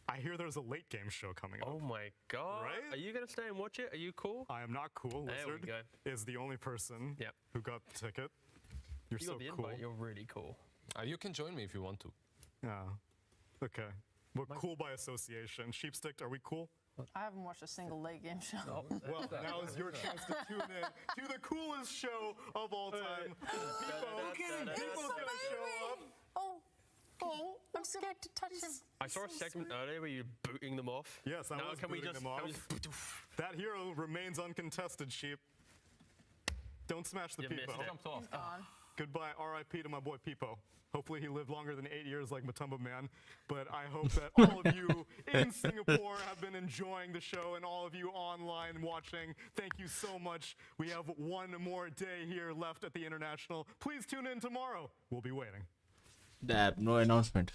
I hear there's a late game show coming up. Oh my god. Right? Are you going to stay and watch it? Are you cool? I am not cool. There we Lizard go. is the only person who got the ticket. You're You so got the cool. invite. You're really cool. You can join me if you want to. Yeah. Okay. We're cool by association. Sheepstick, are we cool? I haven't watched a single late game show. Well, now is your chance to tune in to the coolest show of all time. People's gonna show up. Oh, I'm scared to touch him. I saw a segment earlier where you're booting them off. Yes, I now was can we booting just, them off. can we just That hero remains uncontested, Sheep. Don't smash the You Peepo. missed it. He's gone. Goodbye, R.I.P. to my boy Peepo. Hopefully he lived longer than 8 years like Matumba Man. But I hope that all of you in Singapore have been enjoying the show, and all of you online watching, thank you so much. We have one more day here left at the International. Please tune in tomorrow. We'll be waiting. Dab, no announcement.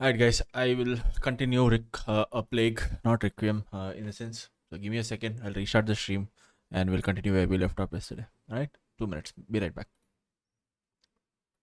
Alright guys, I will continue a Plague, not Requiem, Innocence. So give me a second, I'll restart the stream and we'll continue where we left off yesterday. Alright, 2 minutes. Be right back.